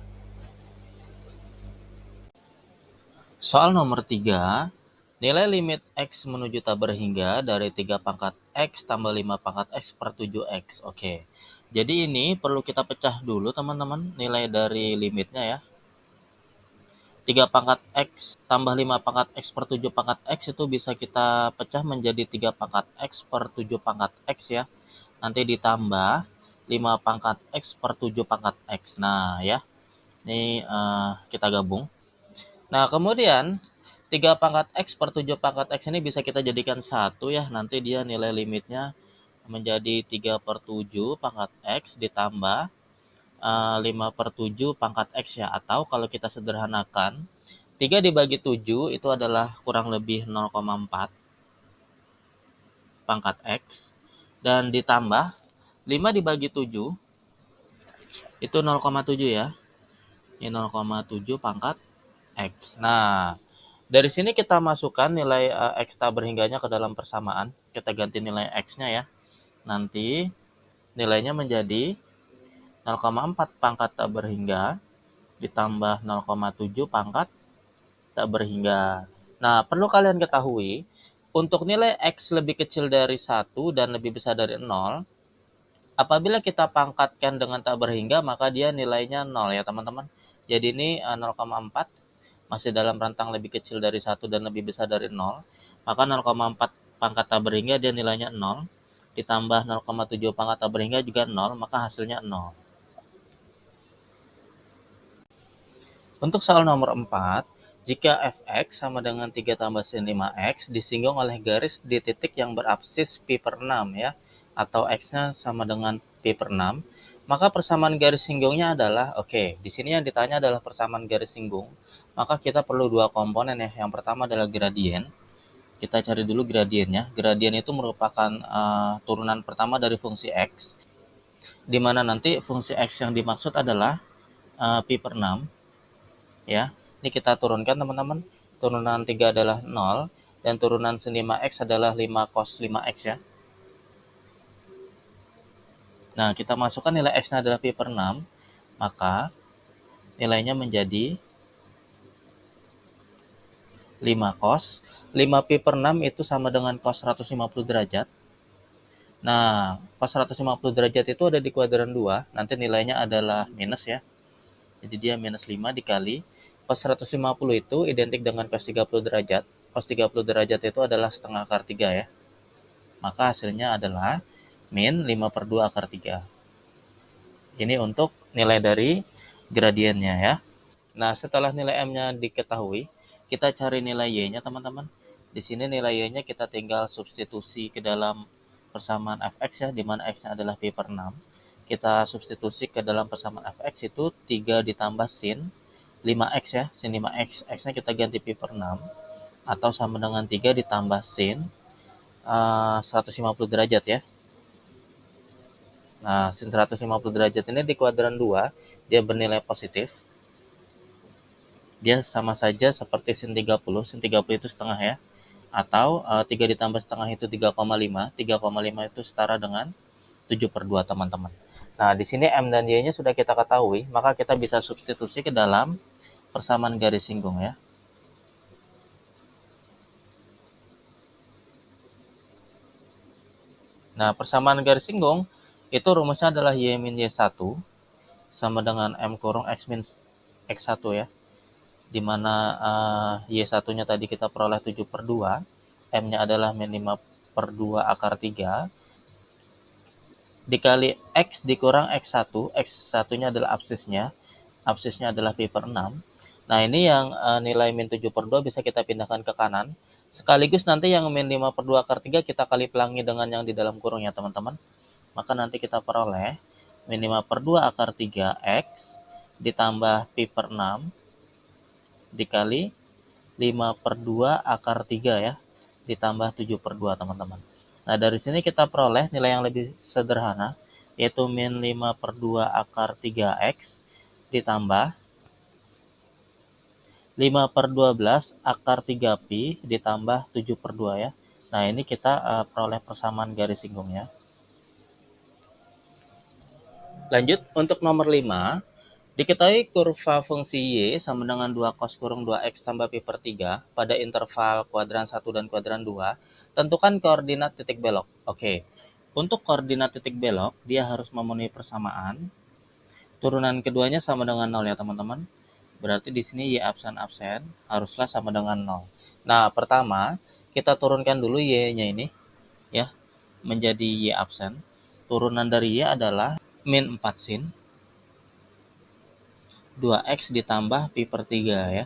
Soal nomor 3, nilai limit X menuju tak berhingga dari 3 pangkat X tambah 5 pangkat X per 7X. Oke, jadi ini perlu kita pecah dulu teman-teman, nilai dari limitnya ya. 3 pangkat X tambah 5 pangkat X per 7 pangkat X itu bisa kita pecah menjadi 3 pangkat X per 7 pangkat X ya. Nanti ditambah 5 pangkat X per 7 pangkat X. Nah ya, ini kita gabung. Nah, kemudian 3 pangkat X per 7 pangkat X ini bisa kita jadikan 1 ya. Nanti dia nilai limitnya menjadi 3 per 7 pangkat X ditambah 5 per 7 pangkat X ya. Atau kalau kita sederhanakan, 3 dibagi 7 itu adalah kurang lebih 0,4 pangkat X. Dan ditambah 5 dibagi 7 itu 0,7 ya. Ini 0,7 pangkat X. Nah, dari sini kita masukkan nilai X tak berhingganya ke dalam persamaan. Kita ganti nilai X-nya ya. Nanti nilainya menjadi 0,4 pangkat tak berhingga ditambah 0,7 pangkat tak berhingga. Nah, perlu kalian ketahui, untuk nilai X lebih kecil dari 1 dan lebih besar dari 0, apabila kita pangkatkan dengan tak berhingga, maka dia nilainya 0 ya teman-teman. Jadi ini 0,4 masih dalam rentang lebih kecil dari 1 dan lebih besar dari 0, maka 0,4 pangkat tak berhingga dia nilainya 0, ditambah 0,7 pangkat tak berhingga juga 0, maka hasilnya 0. Untuk soal nomor 4, jika fx sama dengan 3 tambah sin 5x disinggung oleh garis di titik yang berabsis pi per 6 ya, atau x-nya sama dengan pi per 6, maka persamaan garis singgungnya adalah, oke, di sini yang ditanya adalah persamaan garis singgung. Maka kita perlu dua komponen ya. Yang pertama adalah gradien. Kita cari dulu gradiennya. Gradien itu merupakan turunan pertama dari fungsi x, di mana nanti fungsi x yang dimaksud adalah pi per 6 ya. Ini kita turunkan teman-teman. Turunan 3 adalah 0 dan turunan sin 5x adalah 5 cos 5x ya. Nah, kita masukkan nilai x-nya adalah pi per 6, maka nilainya menjadi 5 cos. 5 pi per 6 itu sama dengan cos 150 derajat. Nah, cos 150 derajat itu ada di kuadran 2. Nanti nilainya adalah minus ya. Jadi dia minus 5 dikali. Cos 150 itu identik dengan cos 30 derajat. Cos 30 derajat itu adalah setengah akar 3 ya. Maka hasilnya adalah min 5/2 akar 3. Ini untuk nilai dari gradiennya ya. Nah, setelah nilai M-nya diketahui, kita cari nilai Y-nya teman-teman. Di sini nilai Y-nya kita tinggal substitusi ke dalam persamaan fx ya, di mana x-nya adalah pi/6. Kita substitusi ke dalam persamaan fx itu 3 ditambah sin 5x ya, sin 5x. X-nya kita ganti pi/6 atau sama dengan 3 ditambah sin 150 derajat ya. Nah, sin 150 derajat ini di kuadran 2, dia bernilai positif. Dia sama saja seperti sin 30. Sin 30 itu setengah ya. Atau 3 ditambah setengah itu 3,5. 3,5 itu setara dengan 7/2 teman-teman. Nah, di sini M dan Y-nya sudah kita ketahui, maka kita bisa substitusi ke dalam persamaan garis singgung ya. Nah, persamaan garis singgung itu rumusnya adalah Y min Y1 sama dengan M kurung X min X1 ya. Di mana Y1-nya tadi kita peroleh 7/2, M-nya adalah min 5/2 akar 3, dikali X dikurang X1, X1-nya adalah absisnya adalah pi/6. Nah, ini yang nilai min 7/2 bisa kita pindahkan ke kanan, sekaligus nanti yang min 5/2 akar 3 kita kali pelangi dengan yang di dalam kurung ya teman-teman. Maka nanti kita peroleh min 5/2 akar 3X ditambah pi/6 dikali 5/2 akar 3 ya, ditambah 7/2 teman-teman. Nah, dari sini kita peroleh nilai yang lebih sederhana, yaitu min 5/2 akar 3X ditambah 5/12 akar 3pi ditambah 7/2 ya. Nah, ini kita peroleh persamaan garis singgungnya. Lanjut, untuk nomor 5, diketahui kurva fungsi Y sama dengan 2 cos kurung 2X tambah pi/3 pada interval kuadran 1 dan kuadran 2. Tentukan koordinat titik belok. Oke, untuk koordinat titik belok, dia harus memenuhi persamaan. Turunan keduanya sama dengan 0 ya teman-teman. Berarti di sini Y absen haruslah sama dengan 0. Nah, pertama, kita turunkan dulu Y-nya ini ya, menjadi Y absen. Turunan dari Y adalah min 4 sin 2X ditambah pi/3 ya.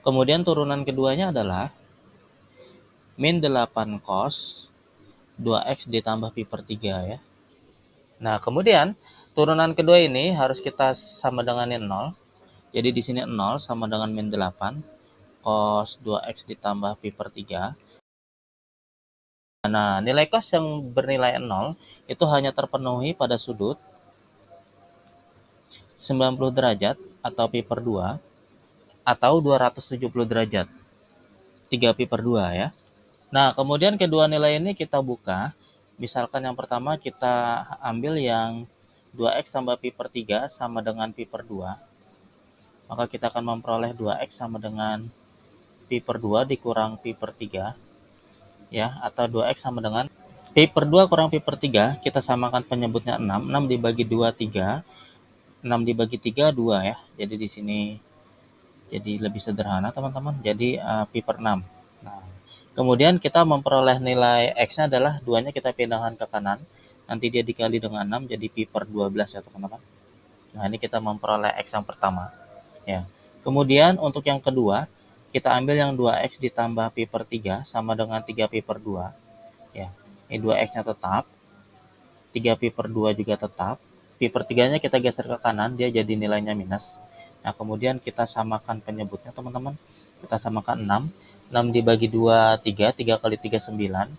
Kemudian turunan keduanya adalah min 8 cos 2X ditambah pi/3 ya. Nah, kemudian turunan kedua ini harus kita sama denganin 0. Jadi di sini 0 sama dengan min 8 cos 2X ditambah pi/3. Nah, nilai cos yang bernilai 0 itu hanya terpenuhi pada sudut 90 derajat atau pi/2 atau 270 derajat 3 pi/2 ya. Nah, kemudian kedua nilai ini kita buka. Misalkan yang pertama kita ambil yang 2X tambah pi/3 sama dengan pi/2. Maka kita akan memperoleh 2X sama dengan pi/2 dikurang pi/3 ya, atau 2X sama dengan pi/2 kurang pi/3, kita samakan penyebutnya 6. 6 dibagi 2 3. 6 dibagi 3 2 ya. Jadi di sini jadi lebih sederhana teman-teman. Jadi pi/6. Nah, kemudian kita memperoleh nilai X-nya adalah 2-nya kita pindahkan ke kanan. Nanti dia dikali dengan 6 jadi pi/12 ya teman-teman. Nah, ini kita memperoleh X yang pertama. Ya. Kemudian untuk yang kedua, kita ambil yang 2X ditambah pi/3 sama dengan 3 pi/2. Ya. Ini 2X-nya tetap. 3 pi/2 juga tetap. Pi/3-nya kita geser ke kanan, dia jadi nilainya minus. Nah, kemudian kita samakan penyebutnya teman-teman. Kita samakan 6. 6 dibagi 2 3. 3 kali 3 9.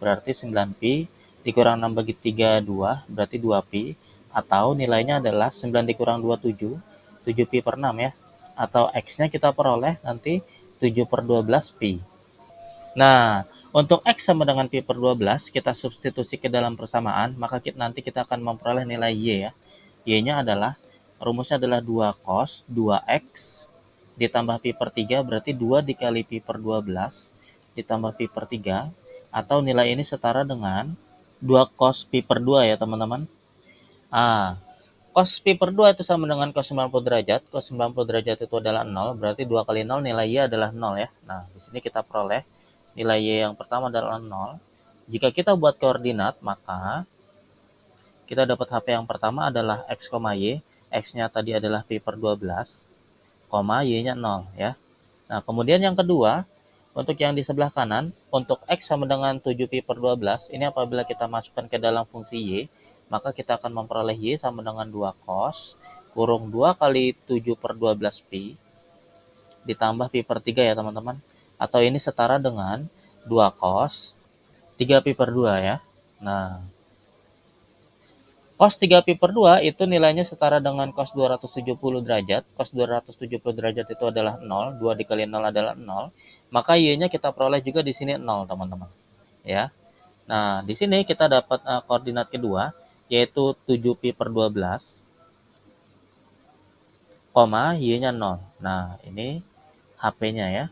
Berarti 9pi. Dikurang 6 bagi 3 2. Berarti 2pi. Atau nilainya adalah 9 dikurang 2 7. 7pi/6 ya. Atau X-nya kita peroleh nanti 7/12 pi. Nah, untuk X sama dengan pi/12, kita substitusi ke dalam persamaan, maka nanti kita akan memperoleh nilai Y ya. Y-nya adalah, rumusnya adalah 2 cos 2X ditambah pi/3, berarti 2 dikali pi/12 ditambah pi/3, atau nilai ini setara dengan 2 cos pi/2 ya teman-teman. Cos pi/2 itu sama dengan cos 90 derajat. Cos 90 derajat itu adalah 0, berarti 2 kali 0 nilai Y adalah 0 ya. Nah, di sini kita peroleh nilai Y yang pertama adalah 0. Jika kita buat koordinat, maka kita dapat HP yang pertama adalah X, Y. X-nya tadi adalah pi per 12, Y-nya 0 ya. Nah, kemudian yang kedua, untuk yang di sebelah kanan, untuk X sama dengan 7 pi per 12, ini apabila kita masukkan ke dalam fungsi Y, maka kita akan memperoleh Y sama dengan 2 cos, kurung 2 kali 7 per 12 pi, ditambah pi per 3 ya teman-teman. Atau ini setara dengan 2 cos 3 pi per 2 ya. Nah, cos 3 pi per 2 itu nilainya setara dengan cos 270 derajat. Cos 270 derajat itu adalah 0, 2 dikali 0 adalah 0. Maka Y-nya kita peroleh juga di sini 0, teman-teman. Ya. Nah, di sini kita dapat koordinat kedua, yaitu 7 pi per 12, Y-nya 0. Nah, ini HP-nya ya.